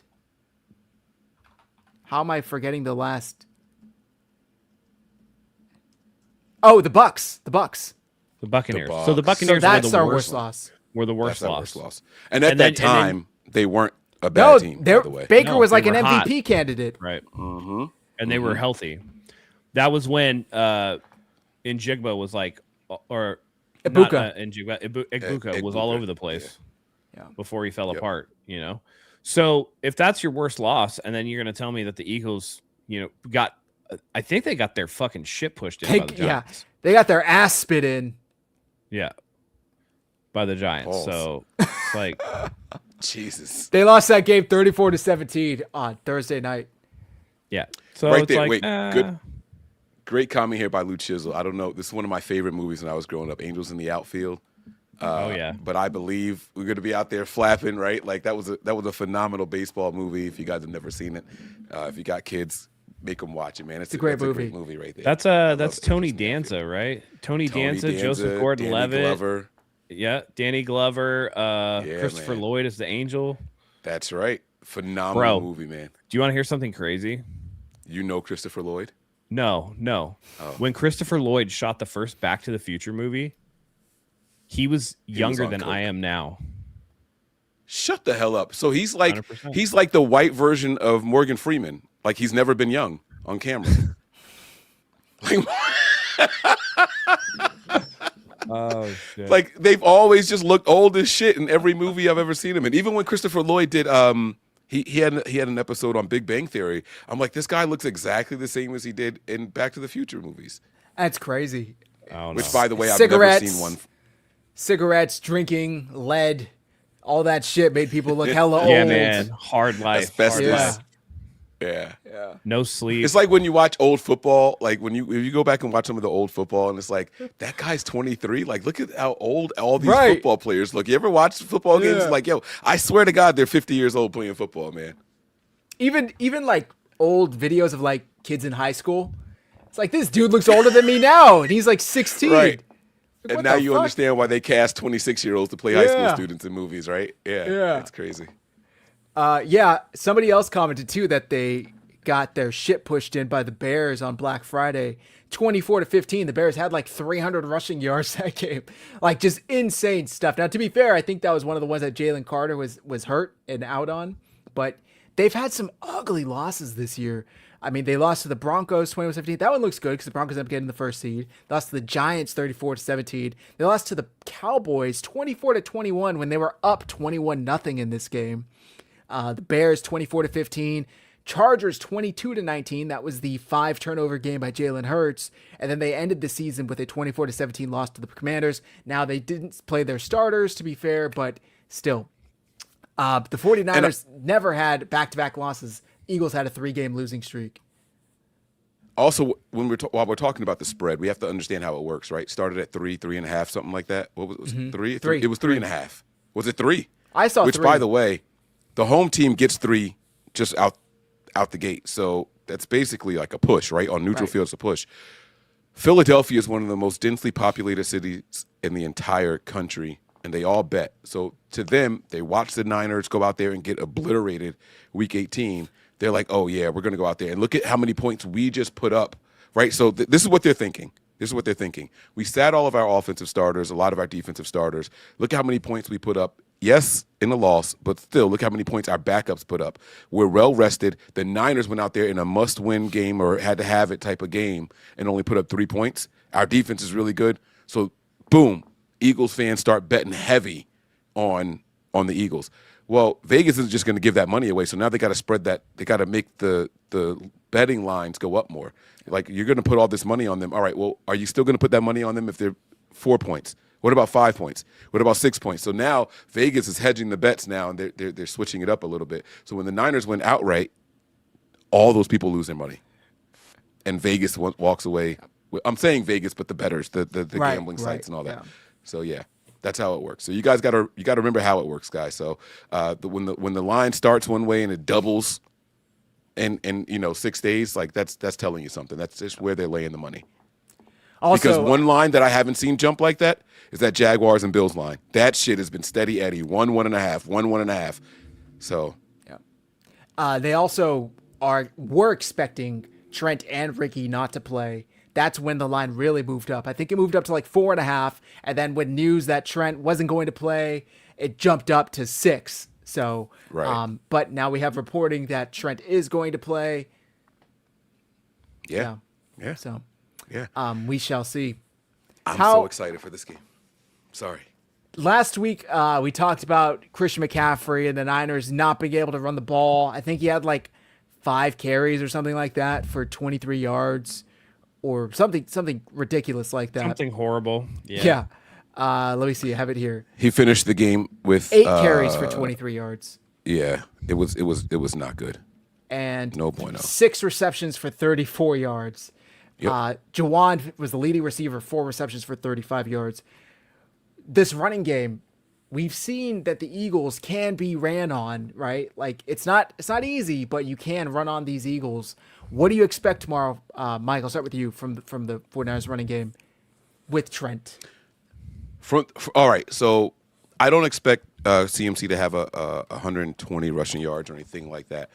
how am I forgetting the last? Oh, the Bucks. The Buccaneers. The So the Bucks. So Buccaneers that's were our the worst worst loss. Were the That's worst our loss. worst loss. And at And that then- and then- time, they weren't a bad No, team. By the way, Baker No, was they like an were hot. MVP candidate. Right. Mm-hmm. And they were healthy. That was when Njigba was like, or Ibuka. not, Ibuka was all Ibuka, over the place Yeah. before he fell apart. So if that's your worst loss, and then you're going to tell me that the Eagles, got, I think they got their fucking shit pushed in by the Giants. They got their ass spit in. Yeah. By the Giants. Balls. So it's like, Jesus. They lost that game 34-17 on Thursday night. yeah. So Right it's there. like, Wait. Good. Great comment here by Lou Chisel. I don't know. This is one of my favorite movies when I was growing up. Angels in the Outfield. Oh yeah. But I believe we're going to be out there flapping, right? Like that was a phenomenal baseball movie. If you guys have never seen it, if you got kids, make them watch it, man. It's a great that's movie. A great movie right there. That's I love Tony Angels in the Outfield. Danza, right? Tony Tony Danza, Joseph Danny Gordon-Levitt. Glover. Yeah, Danny Glover, Christopher man. Lloyd as the Angel. That's right. Phenomenal Bro. movie, man. Do you want to hear something crazy? You know Christopher Lloyd? No. Oh. When Christopher Lloyd shot the first Back to the Future movie, he was younger on than coke. I am now. Shut the hell up. So he's like 100%. he's like the white version of Morgan Freeman. Like he's never been young on camera. like, Oh shit! like they've always just looked old as shit in every movie I've ever seen him in. Even when Christopher Lloyd did he had an episode on Big Bang Theory. I'm like, this guy looks exactly the same as he did in Back to the Future movies. That's crazy. Oh, Which, no. by the way, I've never Cigarettes. seen one. Cigarettes, drinking, lead, all that shit made people look hella Yeah, old. man. Hard life. Asbestos. Hard Yeah. life. Yeah. No sleep. It's like when you watch old football, like if you go back and watch some of the old football, and it's like that guy's 23. Like, look at how old all these Right. football players look. You ever watch football games? Yeah. Like, yo, I swear to God, they're 50 years old playing football, man. Even like old videos of like kids in high school. It's like this dude looks older than me now, and he's like 16. Right. Like, And what now the you fuck? understand why they cast 26-year-olds to play high school Yeah. students in movies, right? Yeah, Yeah. it's crazy. Yeah, somebody else commented too that they got their shit pushed in by the Bears on Black Friday. 24-15. The Bears had like 300 rushing yards that game. Like just insane stuff. Now, to be fair, I think that was one of the ones that Jalen Carter was hurt and out on. But they've had some ugly losses this year. I mean, they lost to the Broncos 21-17. That one looks good because the Broncos ended up getting the first seed. They lost to the Giants 34-17. They lost to the Cowboys 24-21 when they were up 21-0 in this game. The Bears 24-15. Chargers 22-19. That was the 5 turnover game by Jalen Hurts. And then they ended the season with a 24-17 loss to the Commanders. Now, they didn't play their starters, to be fair, but still. The 49ers never had back-to-back losses Eagles had a 3-game losing streak. Also, when while we're talking about the spread, we have to understand how it works, right? Started at 3.5, something like that. What was it? 3? Three. It was 3.5. Was it 3? I saw Which, 3. by the way, the home team gets 3 just out the gate. So that's basically like a push, right? On neutral field, it's a push. Philadelphia is one of the most densely populated cities in the entire country, and they all bet. So to them, they watch the Niners go out there and get obliterated Week 18. They're like, oh, yeah, we're going to go out there. And look at how many points we just put up, right? So this is what they're thinking. We sat all of our offensive starters, a lot of our defensive starters. Look at how many points we put up. Yes, in a loss, but still, look how many points our backups put up. We're well-rested. The Niners went out there in a must-win game or had-to-have-it type of game and only put up 3 points. Our defense is really good. So, boom, Eagles fans start betting heavy on the Eagles. Well, Vegas is just going to give that money away. So now they got to spread that. They got to make the betting lines go up more. Like, you're going to put all this money on them. All right, well, are you still going to put that money on them if they're 4 points? What about 5 points? What about 6 points? So now Vegas is hedging the bets now, and they're switching it up a little bit. So when the Niners win outright, all those people lose their money, and Vegas walks away. I'm saying Vegas, but the bettors, the gambling sites and all that. Yeah. So yeah. That's how it works. So you guys got to remember how it works, guys. So when the line starts one way and it doubles in 6 days, like that's telling you something. That's just where they're laying the money. Also, because one line that I haven't seen jump like that is that Jaguars and Bills line. That shit has been steady Eddie, 1.5, 1.5. So yeah. They also were expecting Trent and Ricky not to play. That's when the line really moved up. I think it moved up to like 4.5. And then when news that Trent wasn't going to play, it jumped up to 6. So, right. But now we have reporting that Trent is going to play. Yeah. So, yeah. We shall see. I'm so excited for this game. Sorry. Last week, we talked about Christian McCaffrey and the Niners not being able to run the ball. I think he had like 5 carries or something like that for 23 yards. Or something ridiculous like that. Something horrible. Yeah. Let me see. I have it here. He finished the game with 8 carries for 23 yards. Yeah, it was not good. And no bueno. 6 receptions for 34 yards. Yep. Jawan was the leading receiver, 4 receptions for 35 yards. This running game, we've seen that the Eagles can be ran on, right? Like it's not easy, but you can run on these Eagles. What do you expect tomorrow, Mike? I'll start with you from the 49ers running game with Trent. All right, so I don't expect CMC to have a 120 rushing yards or anything like that.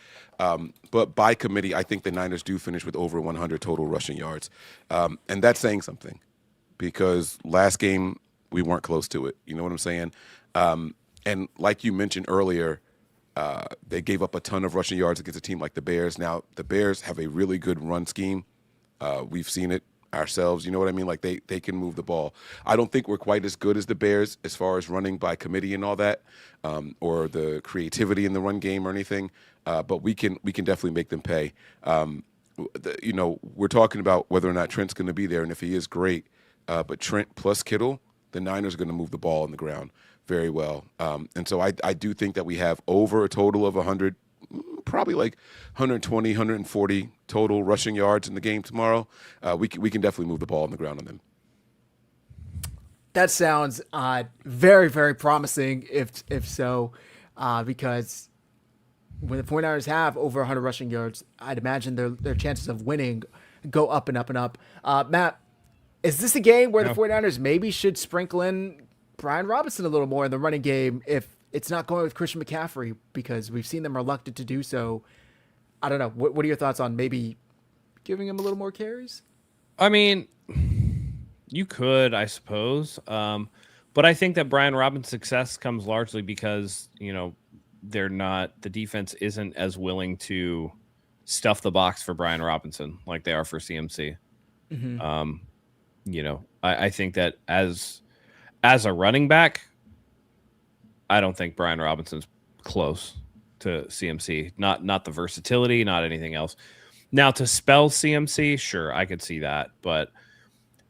But by committee, I think the Niners do finish with over 100 total rushing yards. And that's saying something because last game we weren't close to it. You know what I'm saying? And like you mentioned earlier, they gave up a ton of rushing yards against a team like the Bears. Now, the Bears have a really good run scheme. We've seen it ourselves. You know what I mean? Like, they can move the ball. I don't think we're quite as good as the Bears as far as running by committee and all that, or the creativity in the run game or anything. But we can definitely make them pay. We're talking about whether or not Trent's going to be there, and if he is, great. But Trent plus Kittle, the Niners are going to move the ball on the ground very well. And so I do think that we have over a total of 100, probably like 120, 140 total rushing yards in the game tomorrow. We can definitely move the ball on the ground on them. That sounds very, very promising if so, because when the 49ers have over 100 rushing yards, I'd imagine their chances of winning go up and up and up. Matt, is this a game where the 49ers maybe should sprinkle in Brian Robinson a little more in the running game if it's not going with Christian McCaffrey, because we've seen them reluctant to do so? I don't know. What are your thoughts on maybe giving him a little more carries? I mean, you could, I suppose. But I think that Brian Robinson's success comes largely because, the defense isn't as willing to stuff the box for Brian Robinson like they are for CMC. Mm-hmm. I think that as a running back, I don't think Brian Robinson's close to CMC. Not the versatility, not anything else. Now, to spell CMC, sure, I could see that. But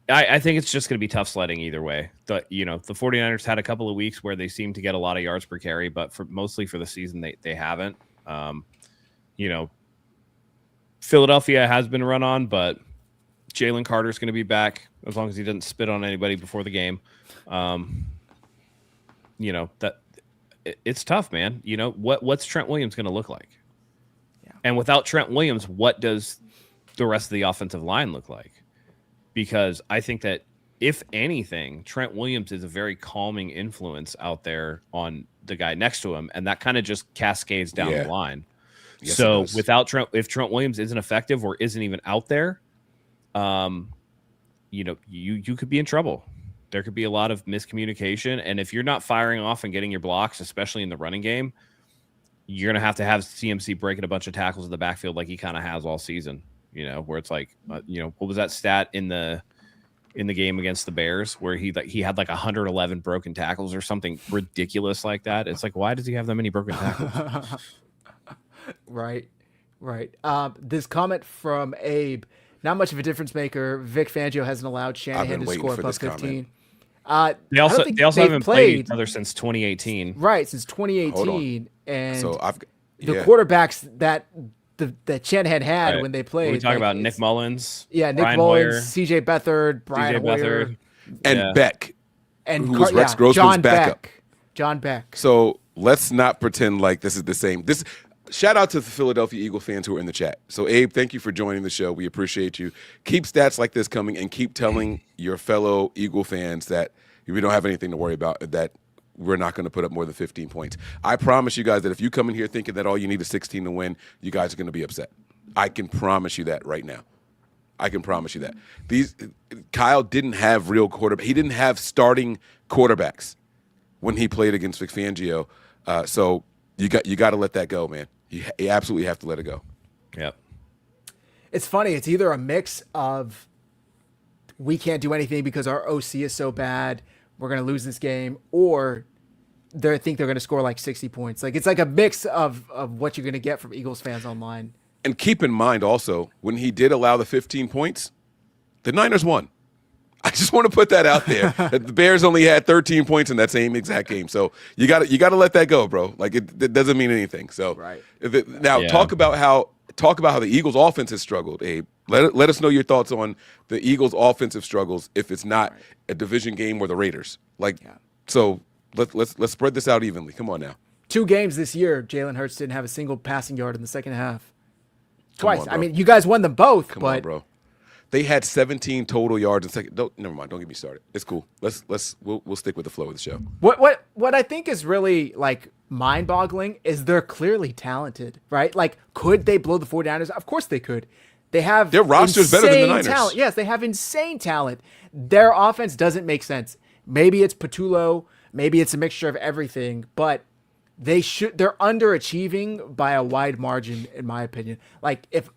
I think it's just going to be tough sledding either way. The 49ers had a couple of weeks where they seemed to get a lot of yards per carry, but mostly for the season, they haven't. Philadelphia has been run on, but Jalen Carter's going to be back as long as he doesn't spit on anybody before the game. That it's tough, man. What's Trent Williams going to look like? Yeah. And without Trent Williams, what does the rest of the offensive line look like? Because I think that if anything, Trent Williams is a very calming influence out there on the guy next to him, and that kind of just cascades down the line. Yes, so without Trent, if Trent Williams isn't effective or isn't even out there, you could be in trouble. There could be a lot of miscommunication, and if you're not firing off and getting your blocks, especially in the running game, you're gonna have CMC breaking a bunch of tackles in the backfield like he kind of has all season. Where it's like, what was that stat in the game against the Bears where he had like 111 broken tackles or something ridiculous like that? It's like, why does he have that many broken tackles? Right. This comment from Abe, not much of a difference maker. Vic Fangio hasn't allowed Shanahan to score above 15. They also haven't played each other since 2018. Right, since 2018. And so the quarterbacks that Shanahan had when they played. We talk about Nick Mullins. Yeah, Nick Mullins, CJ Beathard, Brian Hoyer. And Beck. And who was Rex Grossman's backup. John Beck. So let's not pretend like this is the same. Shout out to the Philadelphia Eagle fans who are in the chat. So, Abe, thank you for joining the show. We appreciate you. Keep stats like this coming and keep telling your fellow Eagle fans that we don't have anything to worry about, that we're not going to put up more than 15 points. I promise you guys that if you come in here thinking that all you need is 16 to win, you guys are going to be upset. I can promise you that right now. I can promise you that. Kyle didn't have real quarterback. He didn't have starting quarterbacks when he played against Vic Fangio. So you got to let that go, man. You absolutely have to let it go. Yep. It's funny. It's either a mix of we can't do anything because our OC is so bad, we're going to lose this game, or they think they're going to score like 60 points. Like, it's like a mix of what you're going to get from Eagles fans online. And keep in mind also, when he did allow the 15 points, the Niners won. I just want to put that out there. That the Bears only had 13 points in that same exact game. So you got to let that go, bro. Like it doesn't mean anything. So right. Talk about how the Eagles offense has struggled, Abe. Let us know your thoughts on the Eagles offensive struggles if it's not a division game or the Raiders. So let's spread this out evenly. Come on now. 2 games this year, Jalen Hurts didn't have a single passing yard in the second half. Twice. On, I mean, you guys won them both. Come on, bro. They had 17 total yards in second. Never mind. Don't get me started. It's cool. We'll stick with the flow of the show. What I think is really like mind-boggling is they're clearly talented, right? Like, could they blow the 49ers? Of course they could. They have their roster's better than the Niners. Talent. Yes, they have insane talent. Their offense doesn't make sense. Maybe it's Patullo, maybe it's a mixture of everything, but they're underachieving by a wide margin, in my opinion. Like, if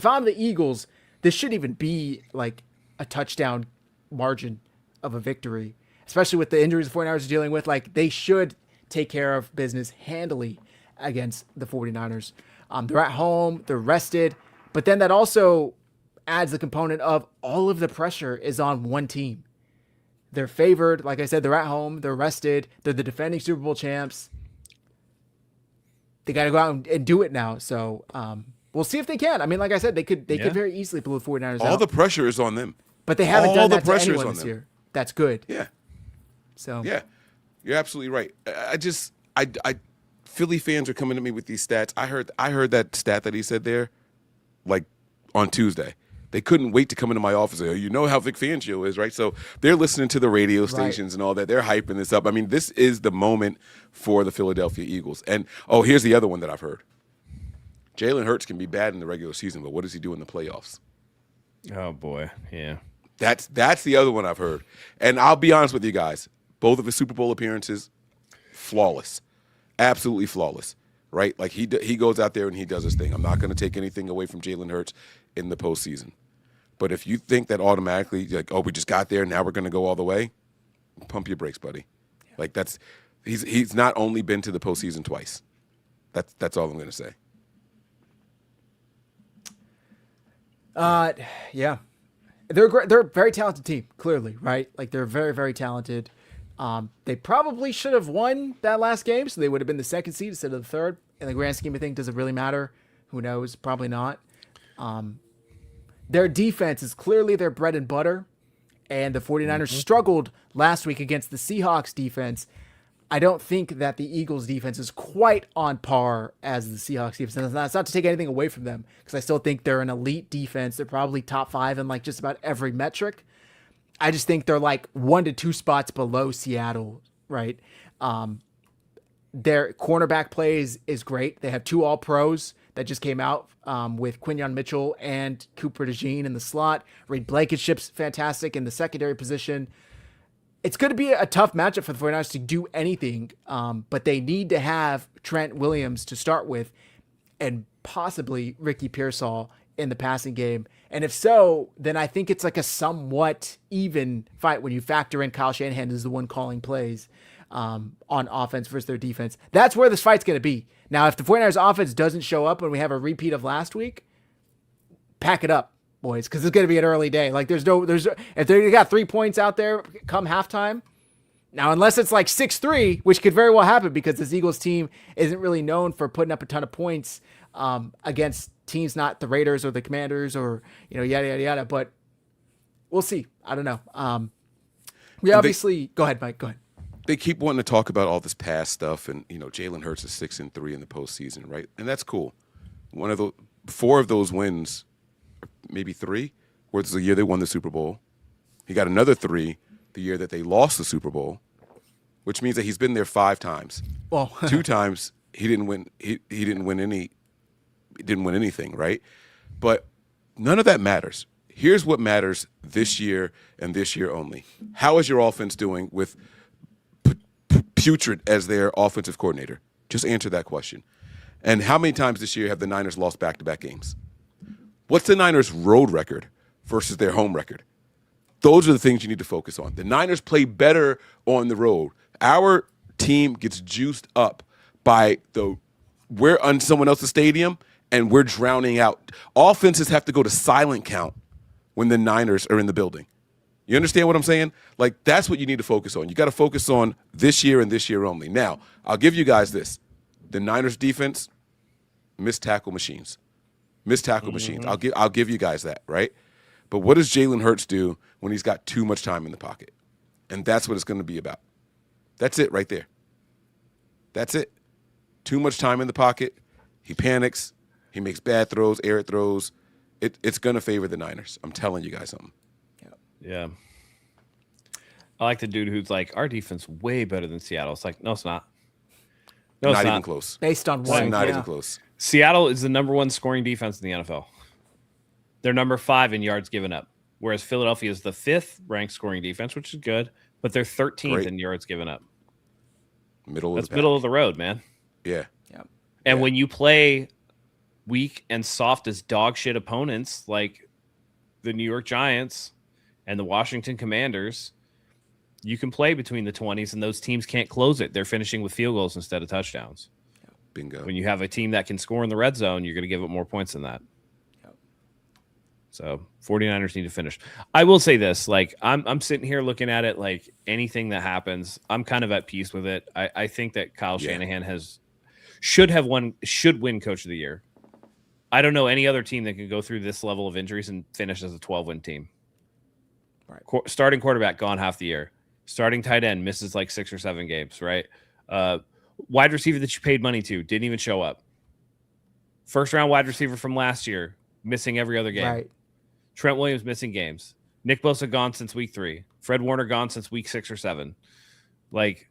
I'm the Eagles, this shouldn't even be like a touchdown margin of a victory, especially with the injuries the 49ers are dealing with. Like, they should take care of business handily against the 49ers. They're at home, they're rested, but then that also adds the component of all of the pressure is on one team. They're favored. Like I said, they're at home, they're rested, they're the defending Super Bowl champs. They got to go out and do it now. So, we'll see if they can. I mean, like I said, they could very easily blow the 49ers out. All the pressure is on them. But they haven't done that to anyone this year. That's good. Yeah. So. Yeah. You're absolutely right. Philly fans are coming to me with these stats. I heard that stat that he said there, like, on Tuesday. They couldn't wait to come into my office and say, you know how Vic Fangio is, right? So they're listening to the radio stations and all that. They're hyping this up. I mean, this is the moment for the Philadelphia Eagles. And, here's the other one that I've heard. Jalen Hurts can be bad in the regular season, but what does he do in the playoffs? Oh, boy. Yeah. That's the other one I've heard. And I'll be honest with you guys. Both of his Super Bowl appearances, flawless. Absolutely flawless, right? Like, he goes out there and he does his thing. I'm not going to take anything away from Jalen Hurts in the postseason. But if you think that automatically, like, we just got there, now we're going to go all the way, pump your brakes, buddy. Yeah. Like, he's not only been to the postseason twice. That's all I'm going to say. Yeah, they're a very talented team, clearly, right? Like, they're very, very talented. They probably should have won that last game, so they would have been the second seed instead of the third. In the grand scheme of things, does it really matter? Who knows? Probably not. Their defense is clearly their bread and butter, and the 49ers struggled last week against the Seahawks defense. I don't think that the Eagles defense is quite on par as the Seahawks defense. And that's not to take anything away from them, because I still think they're an elite defense. They're probably top 5 in like just about every metric. I just think they're like 1 to 2 spots below Seattle, right? Their cornerback play is great. They have 2 All-Pros that just came out with Quinyon Mitchell and Cooper DeJean in the slot. Reed Blankenship's fantastic in the secondary position. It's going to be a tough matchup for the 49ers to do anything, but they need to have Trent Williams to start with and possibly Ricky Pearsall in the passing game. And if so, then I think it's like a somewhat even fight when you factor in Kyle Shanahan as the one calling plays on offense versus their defense. That's where this fight's going to be. Now, if the 49ers offense doesn't show up and we have a repeat of last week, pack it up, boys, because it's going to be an early day. Like if they got 3 points out there come halftime. Now, unless it's like 6-3, which could very well happen because this Eagles team isn't really known for putting up a ton of points against teams not the Raiders or the Commanders or yada yada yada. But we'll see. I don't know. We obviously go ahead, Mike. Go ahead. They keep wanting to talk about all this past stuff, and Jalen Hurts is 6-3 in the postseason, right? And that's cool. 4 of those wins, maybe 3, was the year they won the Super Bowl. He got another 3 the year that they lost the Super Bowl, which means that he's been there 5 times. Well, 2 times he didn't win. He didn't win anything, right? But none of that matters. Here's what matters this year and this year only. How is your offense doing with Putrid as their offensive coordinator? Just answer that question. And how many times this year have the Niners lost back-to-back games? What's the Niners' road record versus their home record? Those are the things you need to focus on. The Niners play better on the road. Our team gets juiced up by we're on someone else's stadium and we're drowning out. Offenses have to go to silent count when the Niners are in the building. You understand what I'm saying? Like, that's what you need to focus on. You got to focus on this year and this year only. Now, I'll give you guys this. The Niners defense, missed tackle machines. Missed tackle machines. I'll give you guys that, right? But what does Jalen Hurts do when he's got too much time in the pocket? And that's what it's going to be about. That's it right there. That's it. Too much time in the pocket. He panics. He makes bad throws, errant throws. It's going to favor the Niners. I'm telling you guys something. Yeah. I like the dude who's like, our defense way better than Seattle. It's like, no, it's not. No, not even close. Based on what? Not even close. Seattle is the number 1 scoring defense in the NFL. They're number 5 in yards given up, whereas Philadelphia is the 5th ranked scoring defense, which is good, but they're 13th in yards given up. Middle of the road, man. Yeah. And when you play weak and soft as dog shit opponents like the New York Giants and the Washington Commanders, you can play between the 20s, and those teams can't close it. They're finishing with field goals instead of touchdowns. Bingo. When you have a team that can score in the red zone, you're going to give up more points than that. So 49ers need to finish. I will say this, like I'm sitting here looking at it like anything that happens, I'm kind of at peace with it. I think that Kyle Shanahan should win Coach of the Year. I don't know any other team that can go through this level of injuries and finish as a 12-win team. Right. Starting quarterback gone half the year. Starting tight end misses like 6 or 7 games, right? Wide receiver that you paid money to didn't even show up. First round wide receiver from last year missing every other game. Right. Trent Williams missing games. Nick Bosa gone since week 3. Fred Warner gone since week 6 or 7. Like,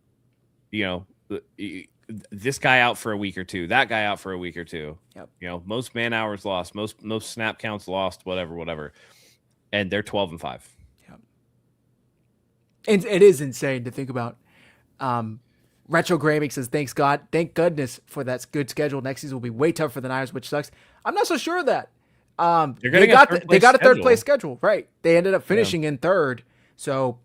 this guy out for a week or two. That guy out for a week or two. Yep. Most man hours lost. Most snap counts lost. Whatever. And they're 12-5. And it is insane to think about. Retro Graming says, thank goodness for that good schedule. Next season will be way tougher for the Niners, which sucks. I'm not so sure of that. They got a third place schedule, right? They ended up finishing in 3rd. So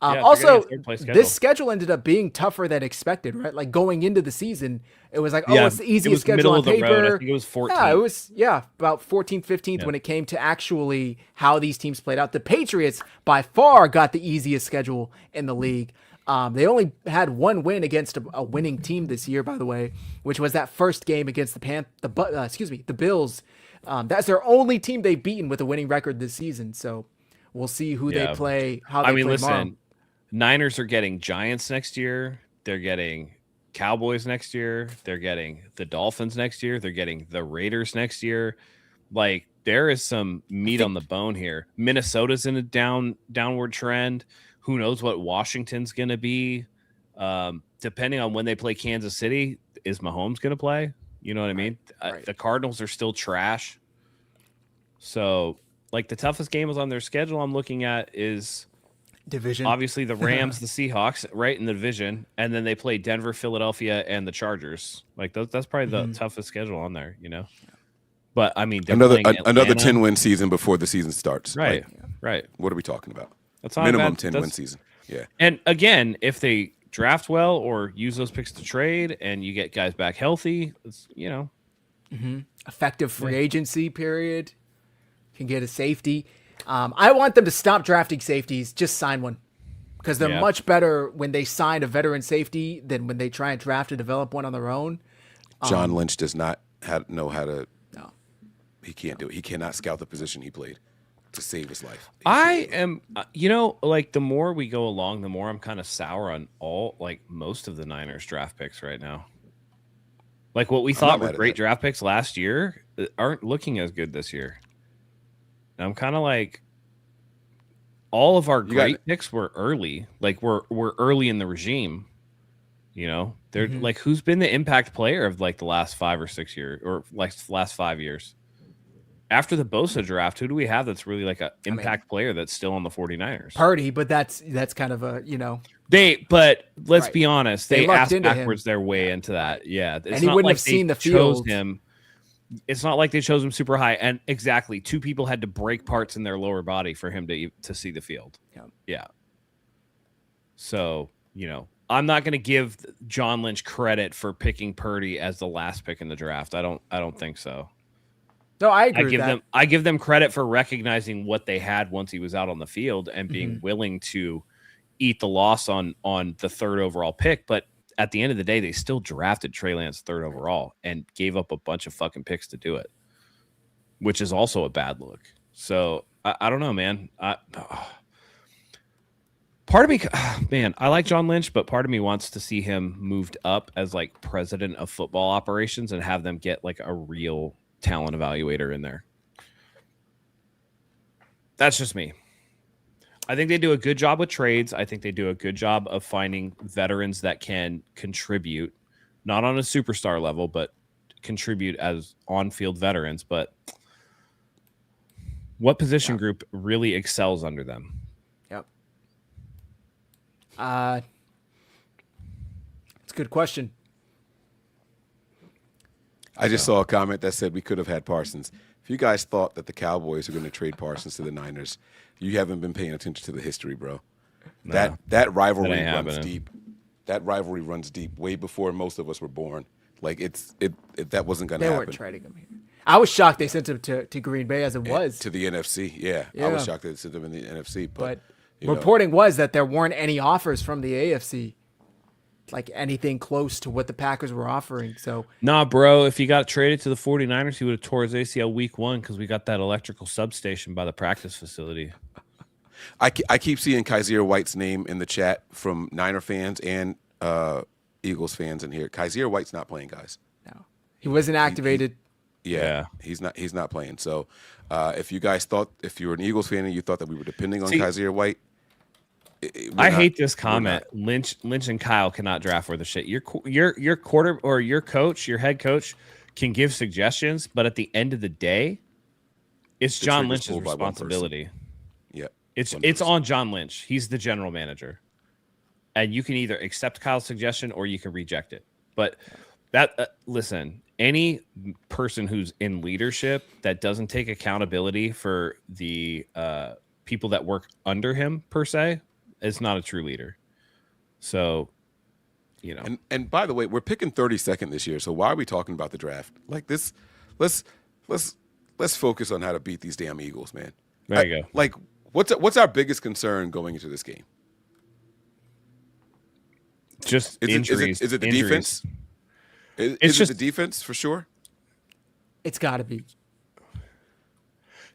also this schedule ended up being tougher than expected, right? Like going into the season, it was like, it's the easiest schedule on paper. I think it was 14th. Yeah, it was about 14th, 15th when it came to actually how these teams played out. The Patriots by far got the easiest schedule in the league. They only had 1 win against a winning team this year, by the way, which was that first game against the Bills That's their only team they've beaten with a winning record this season. So we'll see who they play, how they play tomorrow. Niners are getting Giants next year. They're getting Cowboys next year. They're getting the Dolphins next year. They're getting the Raiders next year. Like, there is some meat on the bone here. Minnesota's in a downward trend. Who knows what Washington's going to be? Depending on when they play Kansas City, is Mahomes going to play? You know what I mean? Right. The Cardinals are still trash. So, like, the toughest game is on their schedule I'm looking at is division. Obviously, the Rams, the Seahawks, right in the division. And then they play Denver, Philadelphia, and the Chargers. Like, that's probably the toughest schedule on there, you know? But, I mean, another 10-win season before the season starts. Right, like, right. What are we talking about? That's not minimum 10-win season. Yeah. And again, if they draft well or use those picks to trade and you get guys back healthy, it's, you know. Effective free agency period. Can get a safety. I want them to stop drafting safeties. Just sign one. Because they're much better when they sign a veteran safety than when they try and draft and develop one on their own. John Lynch does not know how to. No. He can't do it. He cannot scout the position he played to save his life. I am, you know, like, the more we go along, the more I'm kind of sour on most of the Niners draft picks right now. Like, what we thought were great draft picks last year aren't looking as good this year. And I'm kind of like, all of our great picks were early. Like, we're early in the regime. You know, they're like, who's been the impact player of like the last 5 or 6 years, or like last 5 years? After the Bosa draft, who do we have that's really like an impact player that's still on the 49ers? Purdy, but that's kind of a, you know. But let's be honest, they asked backwards him. their way into that. Yeah. It's and he wouldn't have seen the field. It's not like they chose him super high. And exactly, 2 people had to break parts in their lower body for him to see the field. Yeah. So, you know, I'm not going to give John Lynch credit for picking Purdy as the last pick in the draft. I don't think so. No, I agree with that. I give them credit for recognizing what they had once he was out on the field and being willing to eat the loss on the 3rd overall pick. But at the end of the day, they still drafted Trey Lance 3rd overall and gave up a bunch of fucking picks to do it, which is also a bad look. So I don't know, man. Part of me, man, I like John Lynch, but part of me wants to see him moved up as like president of football operations and have them get like a real talent evaluator in there. That's just me. I think they do a good job with trades. I think they do a good job of finding veterans that can contribute, not on a superstar level, but contribute as on-field veterans. But what position group really excels under them? Yep. It's a good question. I just saw a comment that said we could have had Parsons. If you guys thought that the Cowboys were going to trade Parsons to the Niners, you haven't been paying attention to the history, bro. No, that rivalry runs deep. That rivalry runs deep way before most of us were born. Like, that wasn't going to happen. They weren't trading him here. I was shocked they sent him to Green Bay as it was. To the NFC, yeah. I was shocked they sent him in the NFC. But reporting was that there weren't any offers from the AFC, like anything close to what the Packers were offering. So nah, bro, if he got traded to the 49ers, he would have tore his ACL week 1 because we got that electrical substation by the practice facility. I keep seeing Kaiser White's name in the chat from Niner fans and Eagles fans in here. Kaiser White's not playing, guys. No, he wasn't activated. He's not playing. So if you guys thought, if you were an Eagles fan and you thought that we were depending on Kaiser White, I hate this comment. Lynch and Kyle cannot draft worth of shit. Your quarter or your coach, your head coach, can give suggestions, but at the end of the day, it's John Lynch's responsibility. Yeah, it's on John Lynch. He's the general manager, and you can either accept Kyle's suggestion or you can reject it. But listen, any person who's in leadership that doesn't take accountability for the people that work under him per se is not a true leader. So, you know. And by the way, we're picking 32nd this year. So why are we talking about the draft like this? Let's focus on how to beat these damn Eagles, man. There you go. Like, what's our biggest concern going into this game? Just injuries. Is it the injuries. defense? Is it the defense for sure? It's got to be.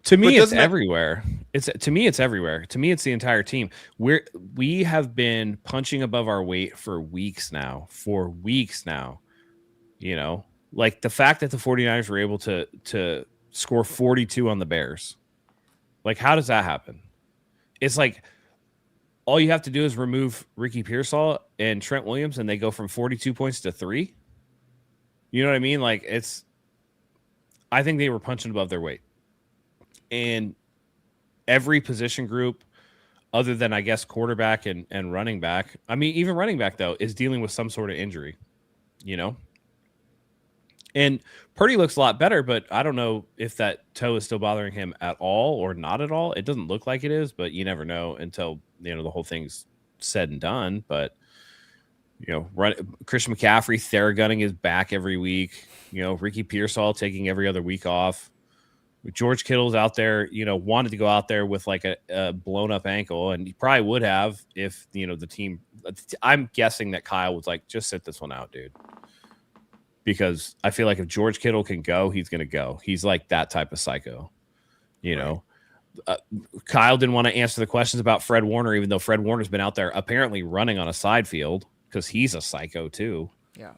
To me, it's doesn't that- everywhere. To me, it's everywhere. To me, it's the entire team. We have been punching above our weight for weeks now. You know, like the fact that the 49ers were able to score 42 on the Bears. Like, how does that happen? It's like all you have to do is remove Ricky Pearsall and Trent Williams, and they go from 42 points to 3. You know what I mean? Like, I think they were punching above their weight. And every position group, other than, I guess, quarterback and running back, I mean, even running back, though, is dealing with some sort of injury, you know? And Purdy looks a lot better, but I don't know if that toe is still bothering him at all or not at all. It doesn't look like it is, but you never know until, you know, the whole thing's said and done. But, you know, Christian McCaffrey Theragunning his back every week. You know, Ricky Pearsall taking every other week off. George Kittle's out there, you know, wanted to go out there with like a blown up ankle, and he probably would have if, you know, the team. I'm guessing that Kyle was like, just sit this one out, dude. Because I feel like if George Kittle can go, he's going to go. He's like that type of psycho, you know. Kyle didn't want to answer the questions about Fred Warner, even though Fred Warner's been out there apparently running on a side field because he's a psycho too. Yeah.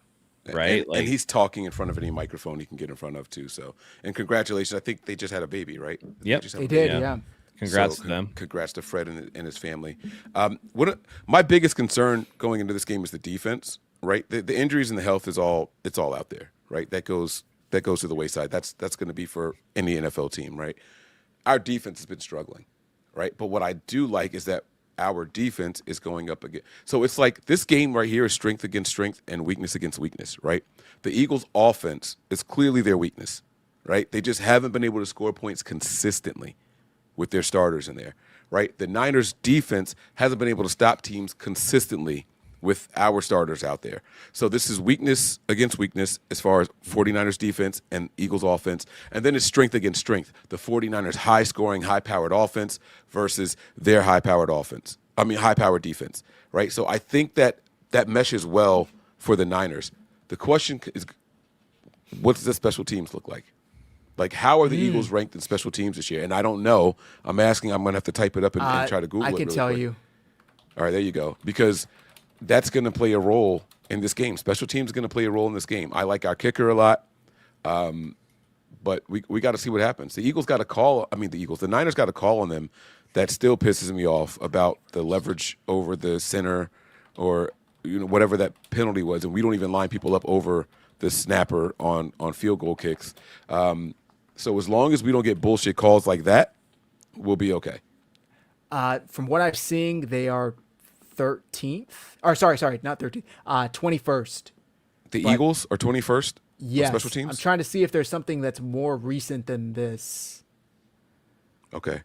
Right. And he's talking in front of any microphone he can get in front of too. So, and congratulations. I think they just had a baby, right? Yep. They did. Yeah. Congrats to them. Congrats to Fred and his family. My biggest concern going into this game is the defense. Right, the injuries and the health it's all out there, right? That goes to the wayside. That's going to be for any NFL team, right? Our defense has been struggling, right? But what I do like is that our defense is going up again. So it's like this game right here is strength against strength and weakness against weakness, right? The Eagles' offense is clearly their weakness, right? They just haven't been able to score points consistently with their starters in there, right? The Niners' defense hasn't been able to stop teams consistently with our starters out there. So this is weakness against weakness as far as 49ers defense and Eagles offense. And then it's strength against strength. The 49ers high-scoring, high-powered offense versus their high-powered defense, right? So I think that meshes well for the Niners. The question is, what does the special teams look like? Like, how are the Eagles ranked in special teams this year? And I don't know. I'm asking. I'm going to have to type it up and try to Google it. I can really tell quick. you. All right, there you go. Because that's going to play a role in this game. Special teams is going to play a role in this game. I like our kicker a lot, but we got to see what happens. The Niners got a call on them that still pisses me off about the leverage over the center or, you know, whatever that penalty was, and we don't even line people up over the snapper on field goal kicks. So as long as we don't get bullshit calls like that, we'll be okay. From what I'm seeing, they are 13th. Or sorry, not 13th. 21st. The Eagles are 21st. Yes. Special teams. I'm trying to see if there's something that's more recent than this. Okay.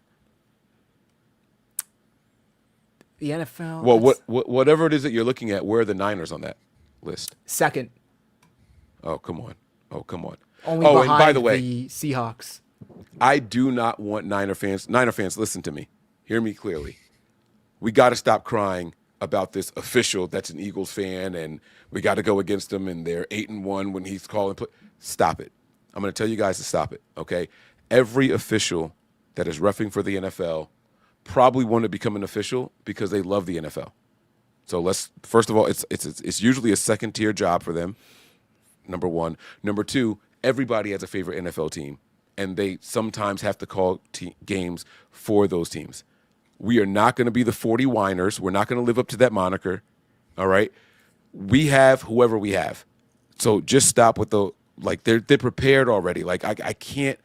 The NFL. Well, whatever it is that you're looking at, where are the Niners on that list? Second. Oh, come on. Only and behind by the way, the Seahawks. I do not want Niner fans, listen to me. Hear me clearly. We got to stop crying about this official that's an Eagles fan, and we got to go against them, and they're 8-1 when he's calling. Stop it. I'm going to tell you guys to stop it, okay? Every official that is reffing for the NFL probably want to become an official because they love the NFL. So first of all, it's usually a second-tier job for them, number one. Number two, everybody has a favorite NFL team, and they sometimes have to call games for those teams. We are not going to be the 49ers. We're not going to live up to that moniker, all right? We have whoever we have. So just stop with they're prepared already. Like, I can't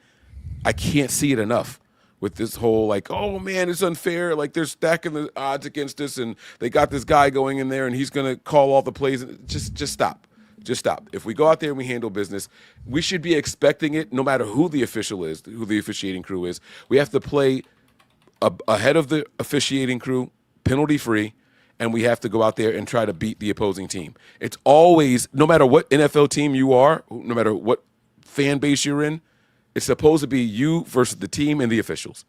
see it enough with this whole, like, oh, man, it's unfair. Like, they're stacking the odds against us, and they got this guy going in there, and he's going to call all the plays. Just stop. Just stop. If we go out there and we handle business, we should be expecting it no matter who the official is, who the officiating crew is. We have to play ahead of the officiating crew, penalty-free, and we have to go out there and try to beat the opposing team. It's always, no matter what NFL team you are, no matter what fan base you're in, it's supposed to be you versus the team and the officials.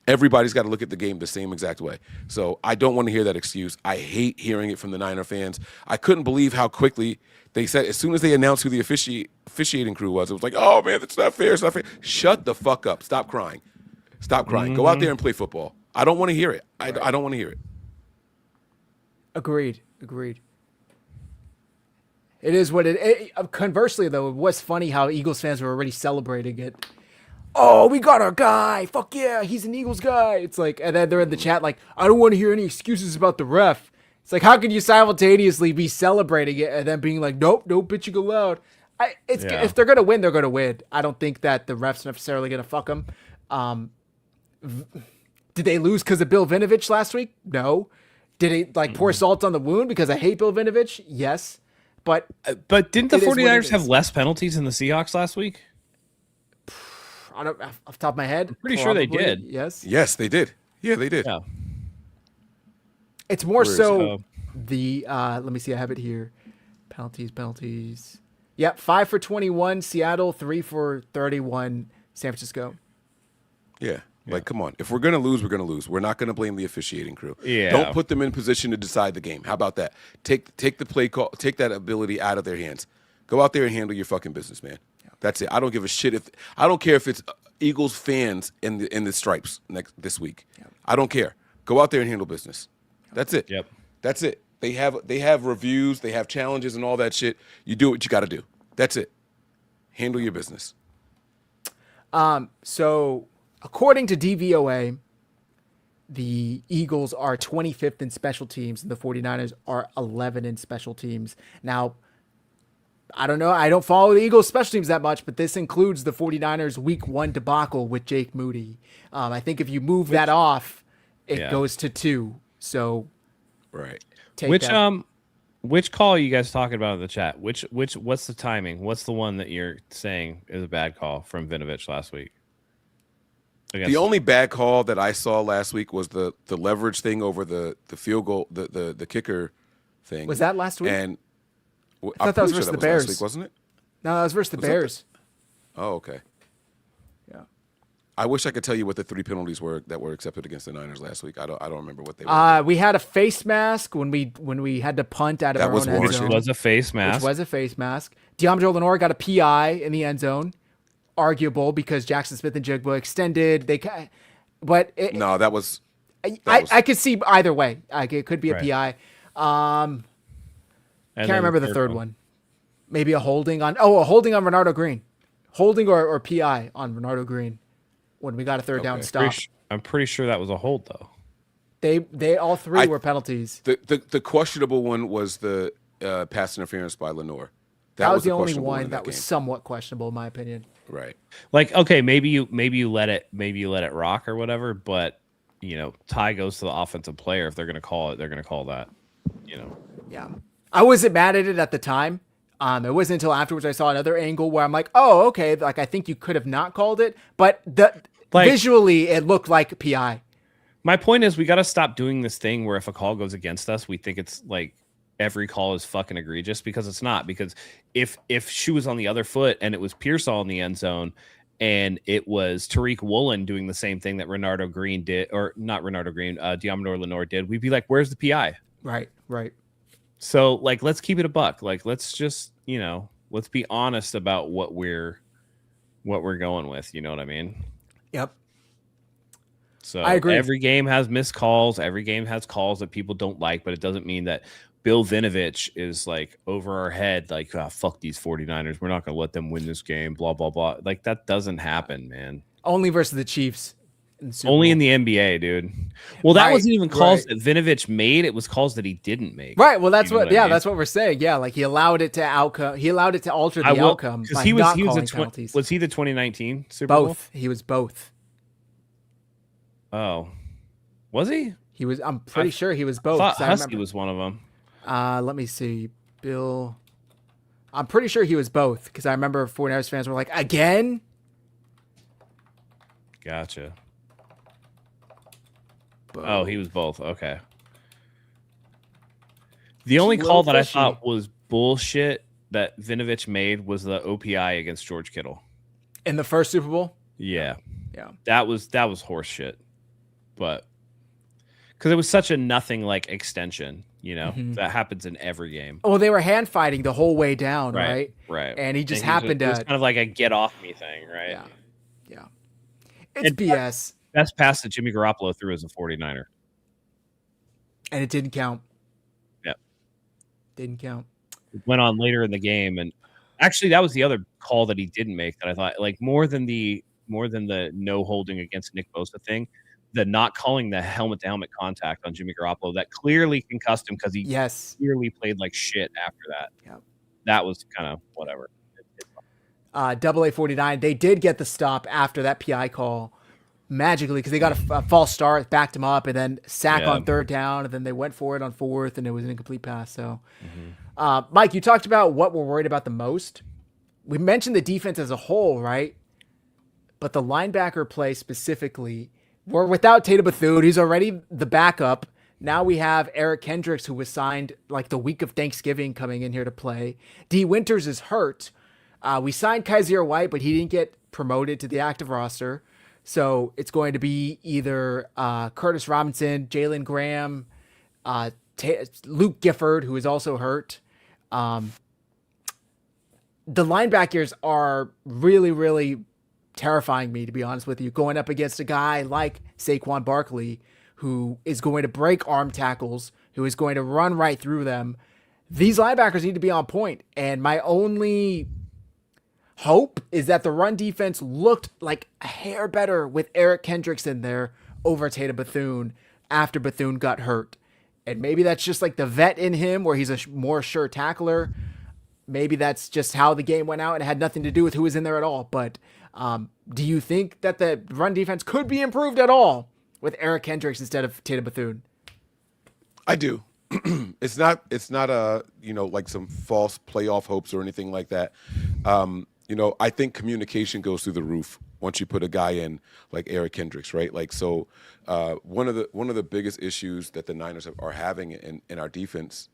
Everybody's got to look at the game the same exact way. So I don't want to hear that excuse. I hate hearing it from the Niner fans. I couldn't believe how quickly they said, as soon as they announced who the officiating crew was, it was like, oh, man, that's not fair. It's not fair. Shut the fuck up. Stop crying. Stop crying. Go out there and play football. I don't want to hear it. I don't want to hear it. Agreed. It is what it. Conversely, though, it was funny how Eagles fans were already celebrating it. Oh, we got our guy. Fuck yeah, he's an Eagles guy. It's like, and then they're in the chat like, I don't want to hear any excuses about the ref. It's like, how can you simultaneously be celebrating it and then being like, nope, bitching aloud? If they're gonna win, they're gonna win. I don't think that the refs necessarily gonna fuck them. Did they lose because of Bill Vinovich last week? No. Did it pour salt on the wound because I hate Bill Vinovich? Yes. But didn't the 49ers have less penalties than the Seahawks last week? I don't off the top of my head. I'm pretty sure they did. Yes. Yes, they did. Yeah, they did. Yeah. It's more so the let me see, I have it here. Penalties. Yep, 5 for 21, Seattle, 3 for 31, San Francisco. Yeah. Like, come on. If we're going to lose, we're going to lose. We're not going to blame the officiating crew. Yeah. Don't put them in position to decide the game. How about that? Take the play call, take that ability out of their hands. Go out there and handle your fucking business, man. Yeah. That's it. I don't give a shit I don't care if it's Eagles fans in the stripes this week. Yeah. I don't care. Go out there and handle business. That's it. Yep. That's it. They have reviews, they have challenges and all that shit. You do what you got to do. That's it. Handle your business. So according to DVOA, the Eagles are 25th in special teams and the 49ers are 11 in special teams. Now, I don't know. I don't follow the Eagles special teams that much, but this includes the 49ers week 1 debacle with Jake Moody. I think if you move that off, it goes to 2. So right. Which call are you guys talking about in the chat? What's the timing? What's the one that you're saying is a bad call from Vinovich last week? The only bad call that I saw last week was the leverage thing over the field goal, the kicker thing. Was that last week? And I thought that was versus the Bears. Last week, wasn't it? No, that was versus the Bears. Oh, okay. Yeah. I wish I could tell you what the 3 penalties were that were accepted against the Niners last week. I don't remember what they were. We had a face mask when we had to punt out of our own end zone. Which was a face mask. Deommodore Lenoir got a PI in the end zone. Arguable because Jackson Smith and Jigba extended. No, that was. I could see either way. It could be a PI. Can't remember the third one. Maybe a holding on Renardo Green. Holding or PI on Renardo Green when we got a third down stop. I'm pretty sure that was a hold though. They all 3 were penalties. The questionable one was the pass interference by Lenoir. That was the only one that was somewhat questionable in my opinion. Right. Like, okay, maybe you let it rock or whatever, but tie goes to the offensive player. If they're going to call it, they're going to call that. Yeah. I wasn't mad at it at the time. It wasn't until afterwards I saw another angle where I'm like, oh, okay, like I think you could have not called it, but visually it looked like PI. My point is we got to stop doing this thing where if a call goes against us, we think it's like every call is fucking egregious, because it's not. Because if shoe was on the other foot and it was Pearsall in the end zone and it was Tariq Woolen doing the same thing that Renardo Green did, or not Renardo Green, Deommodore Lenoir did, we'd be like, where's the PI? Right. So let's keep it a buck. Let's just, let's be honest about what we're going with. You know what I mean? Yep. So I agree. Every game has missed calls. Every game has calls that people don't like, but it doesn't mean that Bill Vinovich is like over our head, like, fuck these 49ers. We're not going to let them win this game, blah, blah, blah. Like, that doesn't happen, man. Only versus the Chiefs. Only in the NBA, dude. Well, that wasn't even calls that Vinovich made. It was calls that he didn't make. Right. Well, that's that's what we're saying. Yeah, like he allowed it to alter the outcome by not calling penalties. Was he the 2019 Super Bowl? Both. He was both. Oh, was he? He was. I'm pretty sure he was both. I thought Husky was one of them. Let me see. Bill. I'm pretty sure he was both because I remember 49ers fans were like, again? Gotcha. Both. Oh, he was both. Okay. The only call that I thought was bullshit that Vinovich made was the OPI against George Kittle. In the first Super Bowl? Yeah. Yeah. That was horse shit. But because it was such a nothing like extension, that happens in every game. Oh, they were hand fighting the whole way down, right? Right. And happened to. It was kind of like a get off me thing, right? Yeah. It's BS. best pass that Jimmy Garoppolo threw as a 49er. And it didn't count. Yep. Didn't count. It went on later in the game, and actually that was the other call that he didn't make that I thought, like, more than the no holding against Nick Bosa thing, the not calling the helmet-to-helmet contact on Jimmy Garoppolo that clearly concussed him because he clearly played like shit after that. Yep. That was kind of whatever. Double A 49, they did get the stop after that PI call magically because they got a false start, backed him up, and then sack on third down, and then they went for it on fourth, and it was an incomplete pass. So, Mike, you talked about what we're worried about the most. We mentioned the defense as a whole, right? But the linebacker play specifically, we're without Tatum Bethune. He's already the backup. Now we have Eric Kendricks, who was signed like the week of Thanksgiving, coming in here to play. D. Winters is hurt. We signed Kaiser White, but he didn't get promoted to the active roster. So it's going to be either Curtis Robinson, Jalen Graham, Luke Gifford, who is also hurt. The linebackers are really, really terrifying me, to be honest with you. Going up against a guy like Saquon Barkley, who is going to break arm tackles, who is going to run right through them. These linebackers need to be on point. And my only hope is that the run defense looked like a hair better with Eric Kendricks in there over Tatum Bethune after Bethune got hurt. And maybe that's just like the vet in him where he's a more sure tackler. Maybe that's just how the game went out and it had nothing to do with who was in there at all. But do you think that the run defense could be improved at all with Eric Kendricks instead of Tatum Bethune? I do. It's not a, like some false playoff hopes or anything like that. I think communication goes through the roof once you put a guy in like Eric Kendricks, right? Like, so one of the biggest issues that the Niners are having in our defense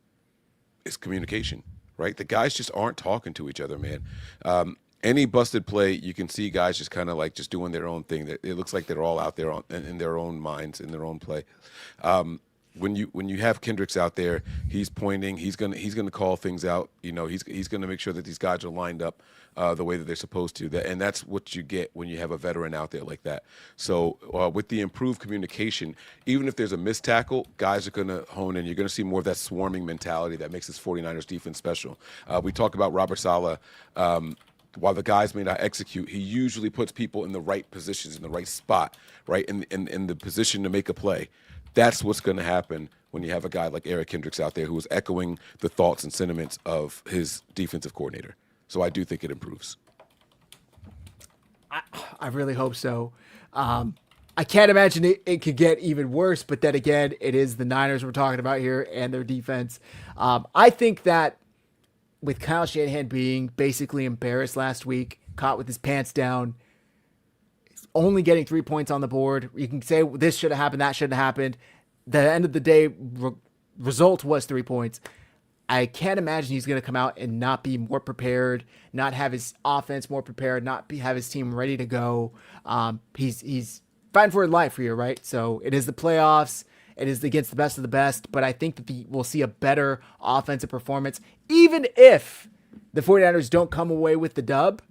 is communication, right? The guys just aren't talking to each other, man. Any busted play, you can see guys just kind of like just doing their own thing. It looks like they're all out there in their own minds, in their own play. When you have Kendricks out there, he's pointing. He's gonna call things out. He's gonna make sure that these guys are lined up the way that they're supposed to. And that's what you get when you have a veteran out there like that. So with the improved communication, even if there's a missed tackle, guys are gonna hone in. You're gonna see more of that swarming mentality that makes this 49ers defense special. We talk about Robert Saleh. While the guys may not execute, he usually puts people in the right positions, in the right spot, right in the position to make a play. That's what's going to happen when you have a guy like Eric Kendricks out there who is echoing the thoughts and sentiments of his defensive coordinator. So I do think it improves. I really hope so. I can't imagine it could get even worse, but then again, it is the Niners we're talking about here and their defense. I think that with Kyle Shanahan being basically embarrassed last week, caught with his pants down, only getting 3 points on the board. You can say this should have happened, that shouldn't have happened. The end of the day, result was 3 points. I can't imagine he's going to come out and not be more prepared, not have his offense more prepared, have his team ready to go. He's fighting for his life here, right? So it is the playoffs. It is against the best of the best, but I think that we'll see a better offensive performance. Even if the 49ers don't come away with the dub,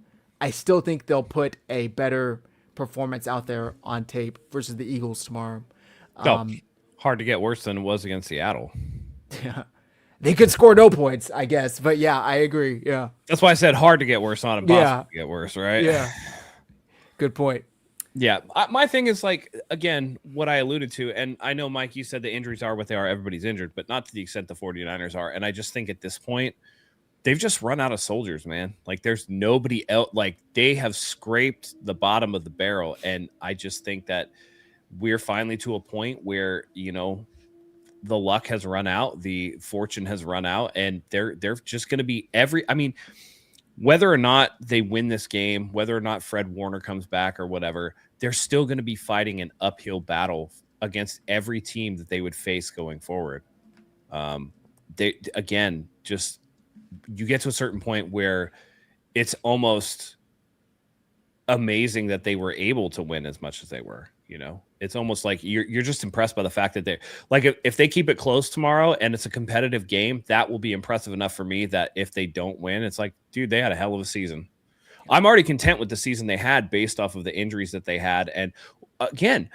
I still think they'll put a better performance out there on tape versus the Eagles tomorrow. Hard to get worse than it was against Seattle. Yeah. They could score no points, I guess. But yeah, I agree. Yeah. That's why I said hard to get worse, not impossible to get worse, right? Yeah. Good point. Yeah. My thing is, like, again, what I alluded to, and I know, Mike, you said the injuries are what they are. Everybody's injured, but not to the extent the 49ers are. And I just think at this point, they've just run out of soldiers, man. Like, there's nobody else. Like, they have scraped the bottom of the barrel. And I just think that we're finally to a point where, the luck has run out, the fortune has run out, and they're just going to be whether or not they win this game, whether or not Fred Warner comes back or whatever, they're still going to be fighting an uphill battle against every team that they would face going forward. You get to a certain point where it's almost amazing that they were able to win as much as they were. It's almost like you're just impressed by the fact that they're like, if they keep it close tomorrow and it's a competitive game, that will be impressive enough for me that if they don't win, it's like, dude, they had a hell of a season. I'm already content with the season they had based off of the injuries that they had. And again,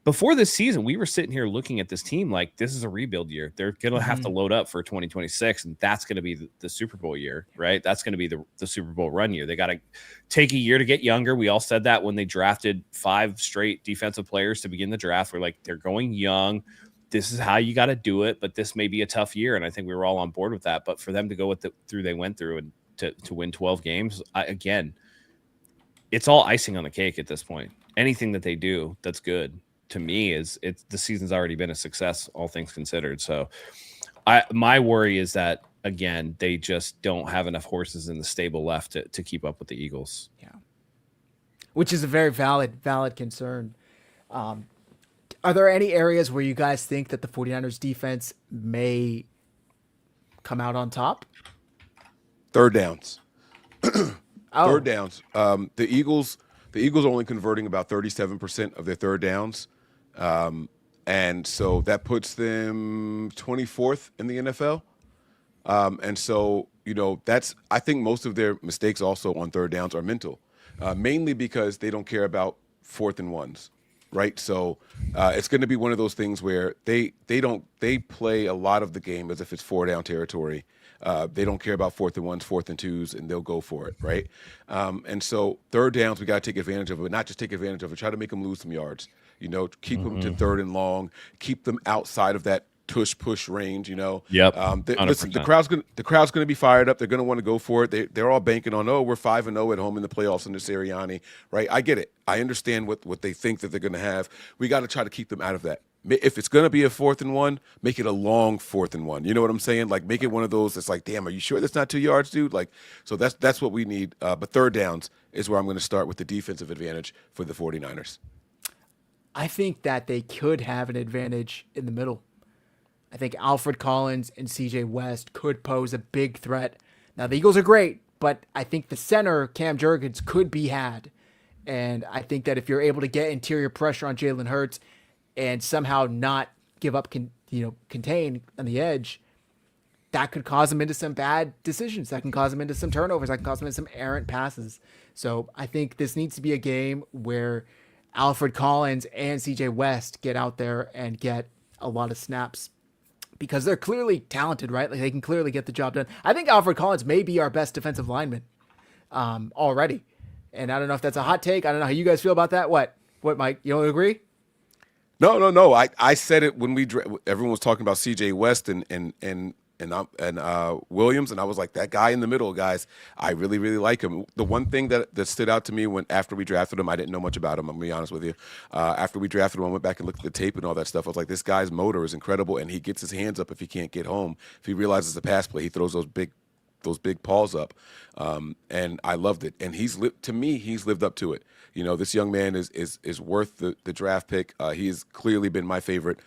before this season, we were sitting here looking at this team like this is a rebuild year. They're going to have to load up for 2026, and that's going to be the Super Bowl year, right? That's going to be the Super Bowl run year. They got to take a year to get younger. We all said that when they drafted 5 straight defensive players to begin the draft. We're like, they're going young. This is how you got to do it, but this may be a tough year, and I think we were all on board with that. But for them to go through they went through and to win 12 games, again, it's all icing on the cake at this point. Anything that they do that's good, to me, the season's already been a success, all things considered. So my worry is that, again, they just don't have enough horses in the stable left to keep up with the Eagles. Yeah. Which is a very valid concern. Are there any areas where you guys think that the 49ers defense may come out on top? Third downs. Third downs. The Eagles are only converting about 37% of their third downs. And so that puts them 24th in the NFL. And so, I think most of their mistakes also on third downs are mental, mainly because they don't care about 4th and 1s, right? So it's going to be one of those things where they play a lot of the game as if it's 4-down territory. They don't care about 4th and 1s, 4th and 2s, and they'll go for it, right? And so third downs, we got to take advantage of it, but not just take advantage of it, try to make them lose some yards. Keep them to 3rd and long, keep them outside of that push range. Yep. Listen, the crowd's gonna be fired up. They're gonna want to go for it. They're all banking on, we're 5-0 at home in the playoffs under Sirianni, right? I get it. I understand what they think that they're gonna have. We got to try to keep them out of that. If it's going to be a 4th and 1, make it a long 4th and 1. You know what I'm saying? Like, make it one of those that's like, damn, are you sure that's not 2 yards, dude? Like, so that's what we need. But third downs is where I'm going to start with the defensive advantage for the 49ers. I think that they could have an advantage in the middle. I think Alfred Collins and CJ West could pose a big threat. Now, the Eagles are great, but I think the center, Cam Jurgens, could be had. And I think that if you're able to get interior pressure on Jalen Hurts and somehow not give up, contain on the edge, that could cause them into some bad decisions. That can cause them into some turnovers. That can cause them into some errant passes. So I think this needs to be a game where Alfred Collins and CJ West get out there and get a lot of snaps because they're clearly talented, right? Like, they can clearly get the job done. I think Alfred Collins may be our best defensive lineman already. And I don't know if that's a hot take. I don't know how you guys feel about that. What, Mike? You don't agree? No. I said it when everyone was talking about C.J. West and Williams, and I was like, that guy in the middle, guys, I really, really like him. The one thing that stood out to me after we drafted him, I didn't know much about him, I'm going to be honest with you. After we drafted him, I went back and looked at the tape and all that stuff. I was like, this guy's motor is incredible, and he gets his hands up if he can't get home. If he realizes the pass play, he throws those big paws up, and I loved it. And he's lived up to it. This young man is worth the draft pick. He's clearly been my favorite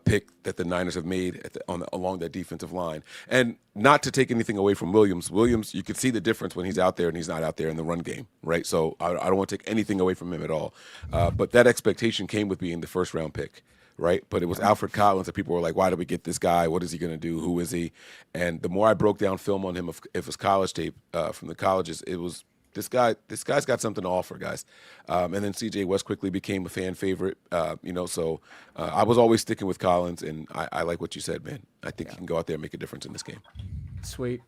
pick that the Niners have made along that defensive line. And not to take anything away from Williams. Williams, you can see the difference when he's out there and he's not out there in the run game, right? So I don't want to take anything away from him at all. But that expectation came with being the first-round pick. Right, but it was Alfred Collins that people were like, "Why did we get this guy? What is he going to do? Who is he?" And the more I broke down film on him, if his college tape from the colleges, it was this guy. This guy's got something to offer, guys. And then C.J. West quickly became a fan favorite. So I was always sticking with Collins, and I like what you said, man. I think he can go out there and make a difference in this game. Sweet.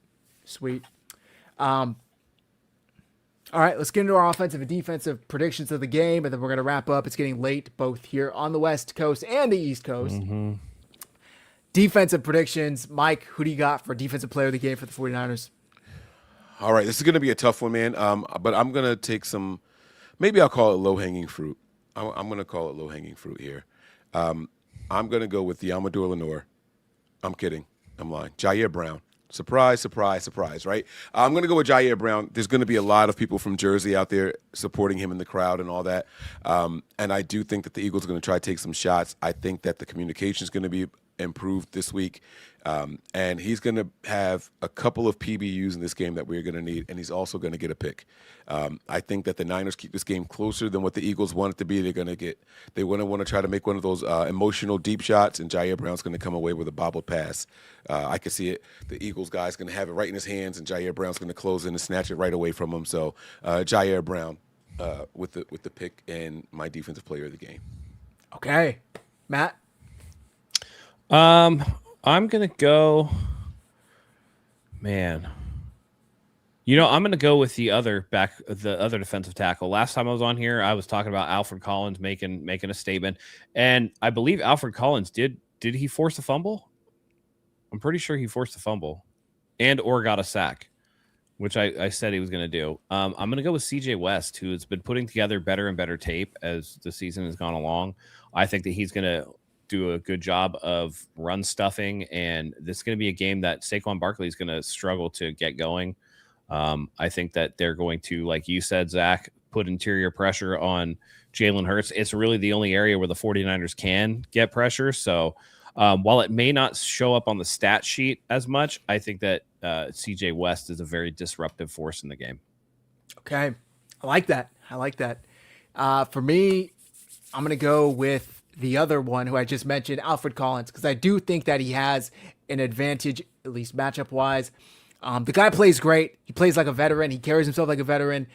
All right, let's get into our offensive and defensive predictions of the game, and then we're going to wrap up. It's getting late both here on the West Coast and the East Coast. Mm-hmm. Defensive predictions. Mike, who do you got for defensive player of the game for the 49ers? All right, this is going to be a tough one, man, but I'm going to take some – maybe I'll call it low-hanging fruit. I'm going to call it low-hanging fruit here. I'm going to go with the Amador Lenore. I'm kidding. I'm lying. Jair Brown. Surprise, surprise, surprise, right? I'm going to go with Jair Brown. There's going to be a lot of people from Jersey out there supporting him in the crowd and all that. And I do think that the Eagles are going to try to take some shots. I think that the communication is going to be improved this week. And he's going to have a couple of PBUs in this game that we're going to need, and he's also going to get a pick. I think that the Niners keep this game closer than what the Eagles want it to be. They want to try to make one of those emotional deep shots, and Jair Brown's going to come away with a bobbled pass. I can see it. The Eagles guy's going to have it right in his hands, and Jair Brown's going to close in and snatch it right away from him. So Jair Brown, with the pick and my defensive player of the game. Okay, Matt. I'm gonna go. Man, I'm gonna go with the other defensive tackle. Last time I was on here, I was talking about Alfred Collins making a statement, and I believe Alfred Collins did he force a fumble? I'm pretty sure he forced a fumble, or got a sack, which I said he was going to do. I'm going to go with CJ West, who has been putting together better and better tape as the season has gone along. I think that he's going to do a good job of run stuffing, and this is going to be a game that Saquon Barkley is going to struggle to get going. I think that they're going to, like you said, Zach, put interior pressure on Jalen Hurts. It's really the only area where the 49ers can get pressure. So while it may not show up on the stat sheet as much, I think that CJ West is a very disruptive force in the game. Okay. I like that. For me, I'm going to go with the other one who I just mentioned, Alfred Collins, because I do think that he has an advantage, at least matchup wise. The guy plays great. He plays like a veteran. He carries himself like a veteran.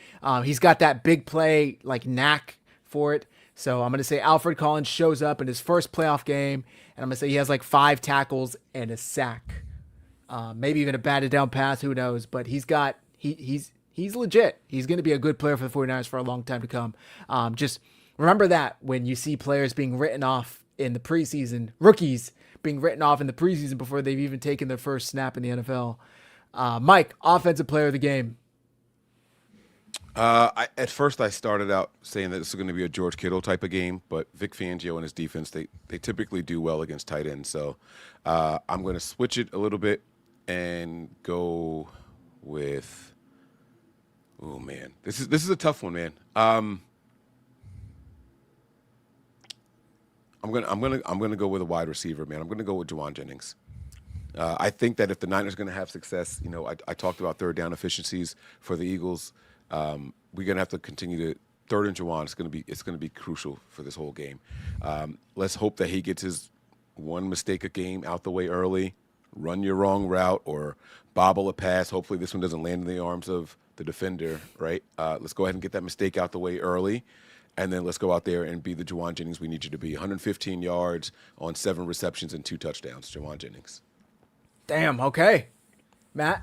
He's got that big play, like knack for it. So I'm going to say Alfred Collins shows up in his first playoff game, and I'm going to say he has like 5 tackles and a sack. Maybe even a batted down pass, who knows? But he's legit. He's going to be a good player for the 49ers for a long time to come. Just remember that when you see players being written off in the preseason, rookies being written off in the preseason before they've even taken their first snap in the NFL. Mike, offensive player of the game. At first, I started out saying that this is going to be a George Kittle type of game, but Vic Fangio and his defense, they typically do well against tight ends. So I'm going to switch it a little bit and go with. Oh man, this is a tough one, man. I'm gonna go with a wide receiver, man. I'm gonna go with Juwan Jennings. I think that if the Niners are going to have success, I talked about third down efficiencies for the Eagles. We're going to have to continue to third and Juwan. It's going to be crucial for this whole game. Let's hope that he gets his one mistake a game out the way early, run your wrong route or bobble a pass. Hopefully this one doesn't land in the arms of the defender, right? Let's go ahead and get that mistake out the way early. And then let's go out there and be the Juwan Jennings we need you to be. 115 yards on 7 receptions and 2 touchdowns, Juwan Jennings. Damn, okay. Matt?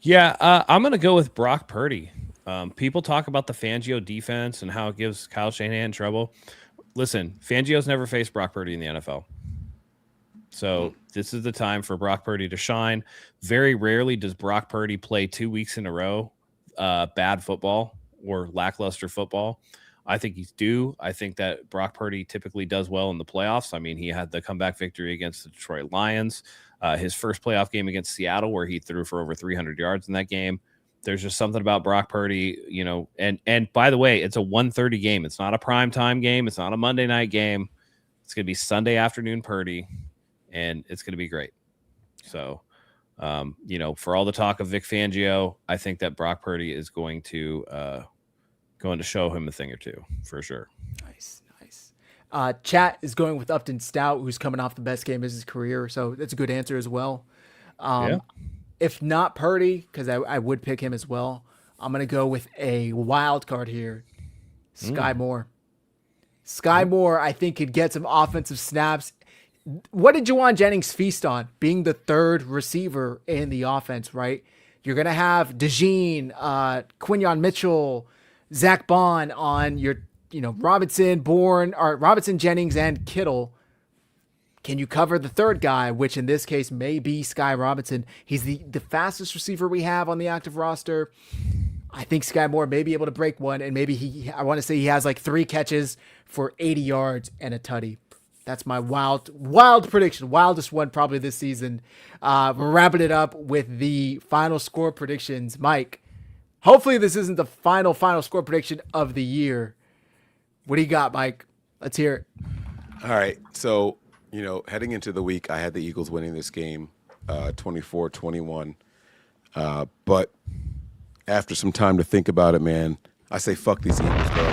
Yeah, I'm going to go with Brock Purdy. People talk about the Fangio defense and how it gives Kyle Shanahan trouble. Listen, Fangio's never faced Brock Purdy in the NFL. So this is the time for Brock Purdy to shine. Very rarely does Brock Purdy play 2 weeks in a row bad football or lackluster football. I think he's due. I think that Brock Purdy typically does well in the playoffs. I mean, he had the comeback victory against the Detroit Lions. His first playoff game against Seattle, where he threw for over 300 yards in that game. There's just something about Brock Purdy, and by the way, it's a 1:30 game. It's not a primetime game. It's not a Monday night game. It's going to be Sunday afternoon Purdy, and it's going to be great. So, for all the talk of Vic Fangio, I think that Brock Purdy is going to show him a thing or two for sure. Nice. Chat is going with Upton Stout, who's coming off the best game of his career. So that's a good answer as well. If not Purdy, because I would pick him as well, I'm going to go with a wild card here. Sky Moore. Sky Moore, I think, could get some offensive snaps. What did Juwan Jennings feast on? Being the third receiver in the offense, right? You're going to have DeJean, Quinyon Mitchell, Zach Bond on your, Robinson, Jennings, and Kittle. Can you cover the third guy, which in this case may be Sky Robinson? He's the fastest receiver we have on the active roster. I think Sky Moore may be able to break one, and maybe I want to say he has like 3 catches for 80 yards and a tutty. That's my wild prediction. Wildest one probably this season. We're wrapping it up with the final score predictions. Mike, hopefully this isn't the final score prediction of the year. What do you got, Mike? Let's hear it. All right. So, heading into the week, I had the Eagles winning this game 24-21. But after some time to think about it, man, I say fuck these Eagles, bro.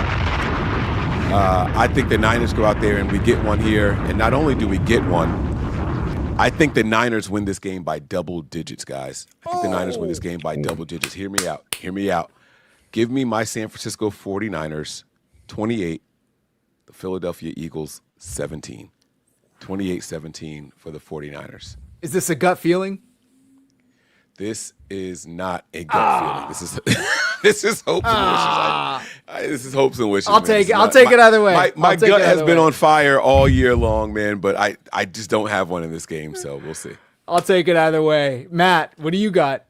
I think the Niners go out there and we get one here. And not only do we get one, I think the Niners win this game by double digits, guys. I think the Niners win this game by double digits. Hear me out. Give me my San Francisco 49ers 28, the Philadelphia Eagles 17. 28-17 for the 49ers. Is this a gut feeling? This is not a gut feeling. This is this is hopes and wishes. This is hopes and wishes. I'll take it. I'll take it either way. My gut has been on fire all year long, man. But I just don't have one in this game, so we'll see. I'll take it either way. Matt, what do you got?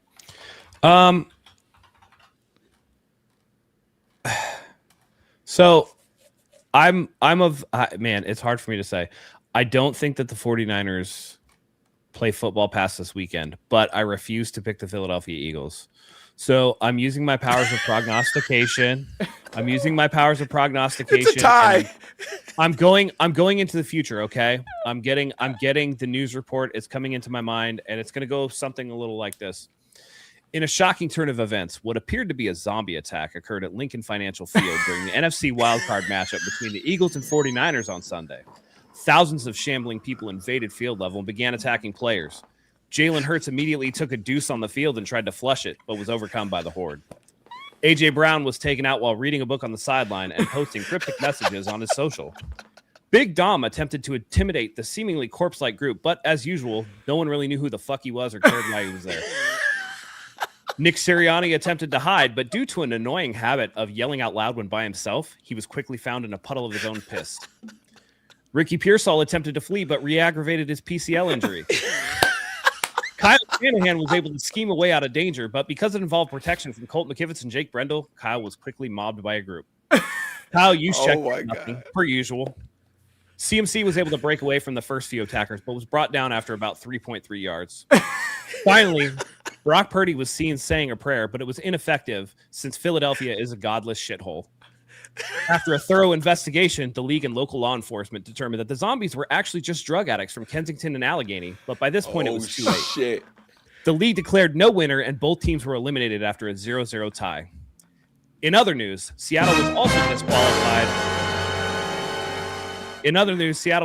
So man, it's hard for me to say. I don't think that the 49ers play football past this weekend, but I refuse to pick the Philadelphia Eagles. So I'm using my powers of prognostication. It's a tie. I'm going into the future, okay? I'm getting the news report. It's coming into my mind, and it's gonna go something a little like this. In a shocking turn of events, what appeared to be a zombie attack occurred at Lincoln Financial Field during the NFC wildcard matchup between the Eagles and 49ers on Sunday. Thousands of shambling people invaded field level and began attacking players. Jalen Hurts immediately took a deuce on the field and tried to flush it, but was overcome by the horde. A.J. Brown was taken out while reading a book on the sideline and posting cryptic messages on his social. Big Dom attempted to intimidate the seemingly corpse-like group, but as usual, no one really knew who the fuck he was or cared why he was there. Nick Sirianni attempted to hide, but due to an annoying habit of yelling out loud when by himself, he was quickly found in a puddle of his own piss. Ricky Pearsall attempted to flee, but re-aggravated his PCL injury. Kyle Shanahan was able to scheme a way out of danger, but because it involved protection from Colt McKivitz and Jake Brendel, Kyle was quickly mobbed by a group. Kyle Juszczyk nothing, per usual. CMC was able to break away from the first few attackers, but was brought down after about 3.3 yards. Finally, Brock Purdy was seen saying a prayer, but it was ineffective since Philadelphia is a godless shithole. After a thorough investigation, the league and local law enforcement determined that the zombies were actually just drug addicts from Kensington and Allegheny, but by this point it was too late. Shit. The league declared no winner, and both teams were eliminated after a 0-0 tie. In other news, Seattle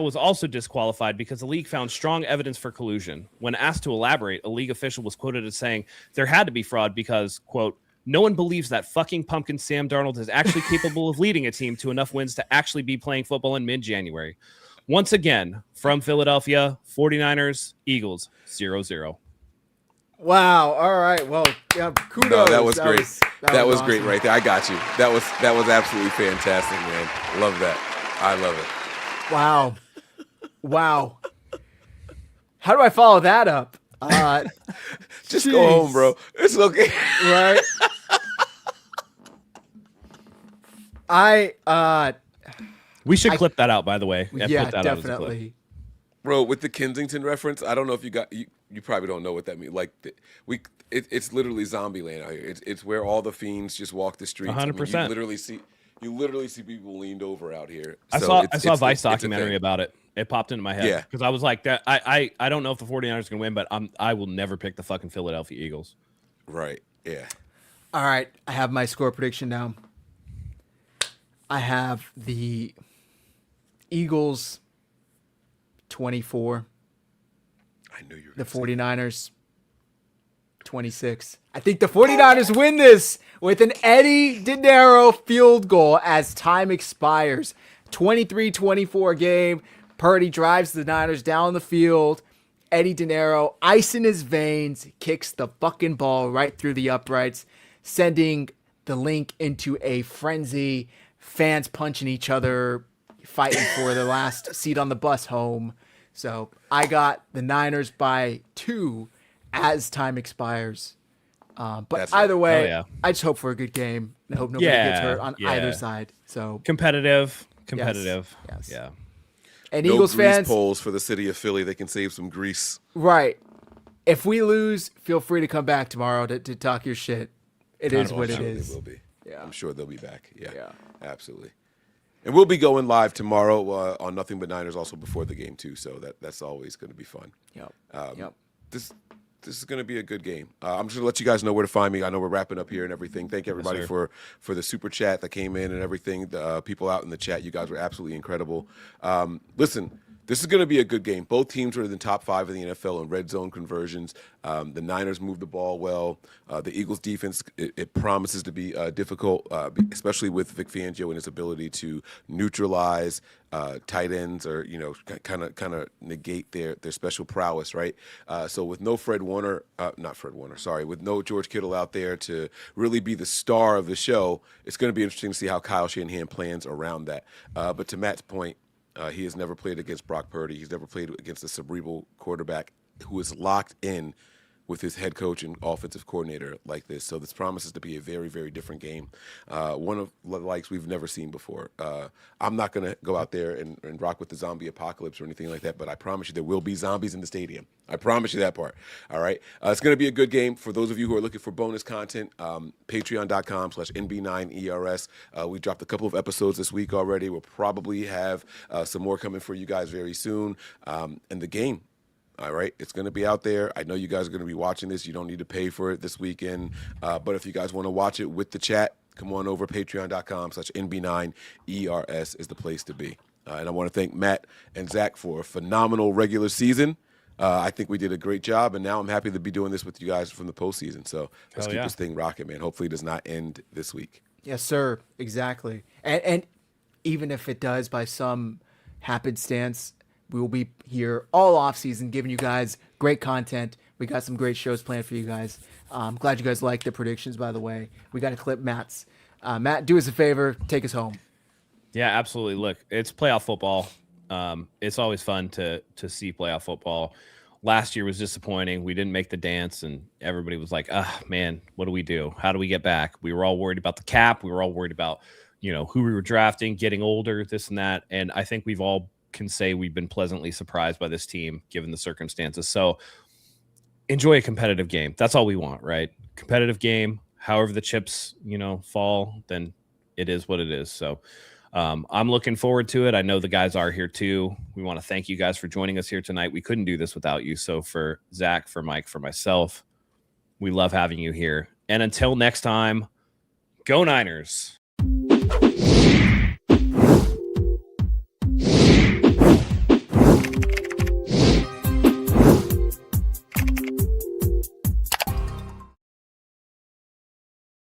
was also disqualified because the league found strong evidence for collusion. When asked to elaborate, a league official was quoted as saying there had to be fraud because, quote, no one believes that fucking pumpkin Sam Darnold is actually capable of leading a team to enough wins to actually be playing football in mid-January. Once again, from Philadelphia, 49ers, Eagles, 0-0. Wow. All right. Well, yeah, kudos. No, that was great. That was awesome. great right there. I got you. That was absolutely fantastic, man. Love that. I love it. Wow. How do I follow that up? Just go home, bro. It's okay. Right? We should clip that out, by the way. Yeah, put that out as a clip. definitely. Bro, with the Kensington reference, I don't know if you probably don't know what that means. Like it's literally zombie land out here. It's where all the fiends just walk the streets. 100%. I mean, you literally see people leaned over out here. I saw a Vice documentary about it. It popped into my head. Yeah. Because I was like, that. I don't know if the 49ers can win, but I will never pick the fucking Philadelphia Eagles. Right. Yeah. All right. I have my score prediction now. I have the Eagles 24. I knew you were The gonna say 49ers 26. I think the 49ers win this with an Eddie De Niro field goal as time expires. 23-24 game. Purdy drives the Niners down the field. Eddie De Niro, ice in his veins, kicks the fucking ball right through the uprights, sending the Link into a frenzy. Fans punching each other, fighting for the last seat on the bus home. So I got the Niners by 2 as time expires. But That's either way, yeah. I just hope for a good game. I hope nobody gets hurt on either side. So Competitive. Yes. Yeah. And no Eagles grease fans, polls for the city of Philly. They can save some grease. right? If we lose, feel free to come back tomorrow to talk your shit. It is what I'm it sure is. They will be. Yeah. I'm sure they'll be back. Yeah. Yeah. Absolutely. And we'll be going live tomorrow on Nothing But Niners also before the game too. So that's always going to be fun. Yep. This is going to be a good game. I'm just going to let you guys know where to find me. I know we're wrapping up here and everything. Thank everybody for the super chat that came in and everything. The people out in the chat, you guys were absolutely incredible. Listen, This is going to be a good game. Both teams are in the top 5 in the NFL in red zone conversions. The Niners move the ball well. The Eagles' defense, it promises to be difficult, especially with Vic Fangio and his ability to neutralize tight ends or kind of negate their special prowess, right? So with no with no George Kittle out there to really be the star of the show, it's going to be interesting to see how Kyle Shanahan plans around that. But to Matt's point, he has never played against Brock Purdy. He's never played against a cerebral quarterback who is locked in with his head coach and offensive coordinator like this. So this promises to be a very, very different game. One of the likes we've never seen before. I'm not going to go out there and rock with the zombie apocalypse or anything like that, but I promise you there will be zombies in the stadium. I promise you that part. All right. It's going to be a good game. For those of you who are looking for bonus content, patreon.com/NB9ERS. We dropped a couple of episodes this week already. We'll probably have some more coming for you guys very soon. And the game. All right, it's going to be out there. I know you guys are going to be watching this. You don't need to pay for it this weekend. But if you guys want to watch it with the chat, come on over. Patreon.com/NB9ERS is the place to be. And I want to thank Matt and Zach for a phenomenal regular season. I think we did a great job, and now I'm happy to be doing this with you guys from the postseason. So let's keep this thing rocking, man. Hopefully it does not end this week. Yes, sir. Exactly. And even if it does by some happenstance, we will be here all off season giving you guys great content. We got some great shows planned for you guys. I'm glad you guys liked the predictions, by the way. We got to clip Matt's. Matt, do us a favor. Take us home. Yeah, absolutely. Look, it's playoff football. It's always fun to see playoff football. Last year was disappointing. We didn't make the dance, and everybody was like, man, what do we do? How do we get back? We were all worried about the cap. We were all worried about, who we were drafting, getting older, this and that. And I think we've all can say we've been pleasantly surprised by this team given the circumstances. So enjoy a competitive game. That's all we want, right? Competitive game. However the chips, fall, then it is what it is. So I'm looking forward to it. I know the guys are here too. We want to thank you guys for joining us here tonight. We couldn't do this without you. So for Zach, for Mike, for myself, we love having you here. And until next time, go Niners.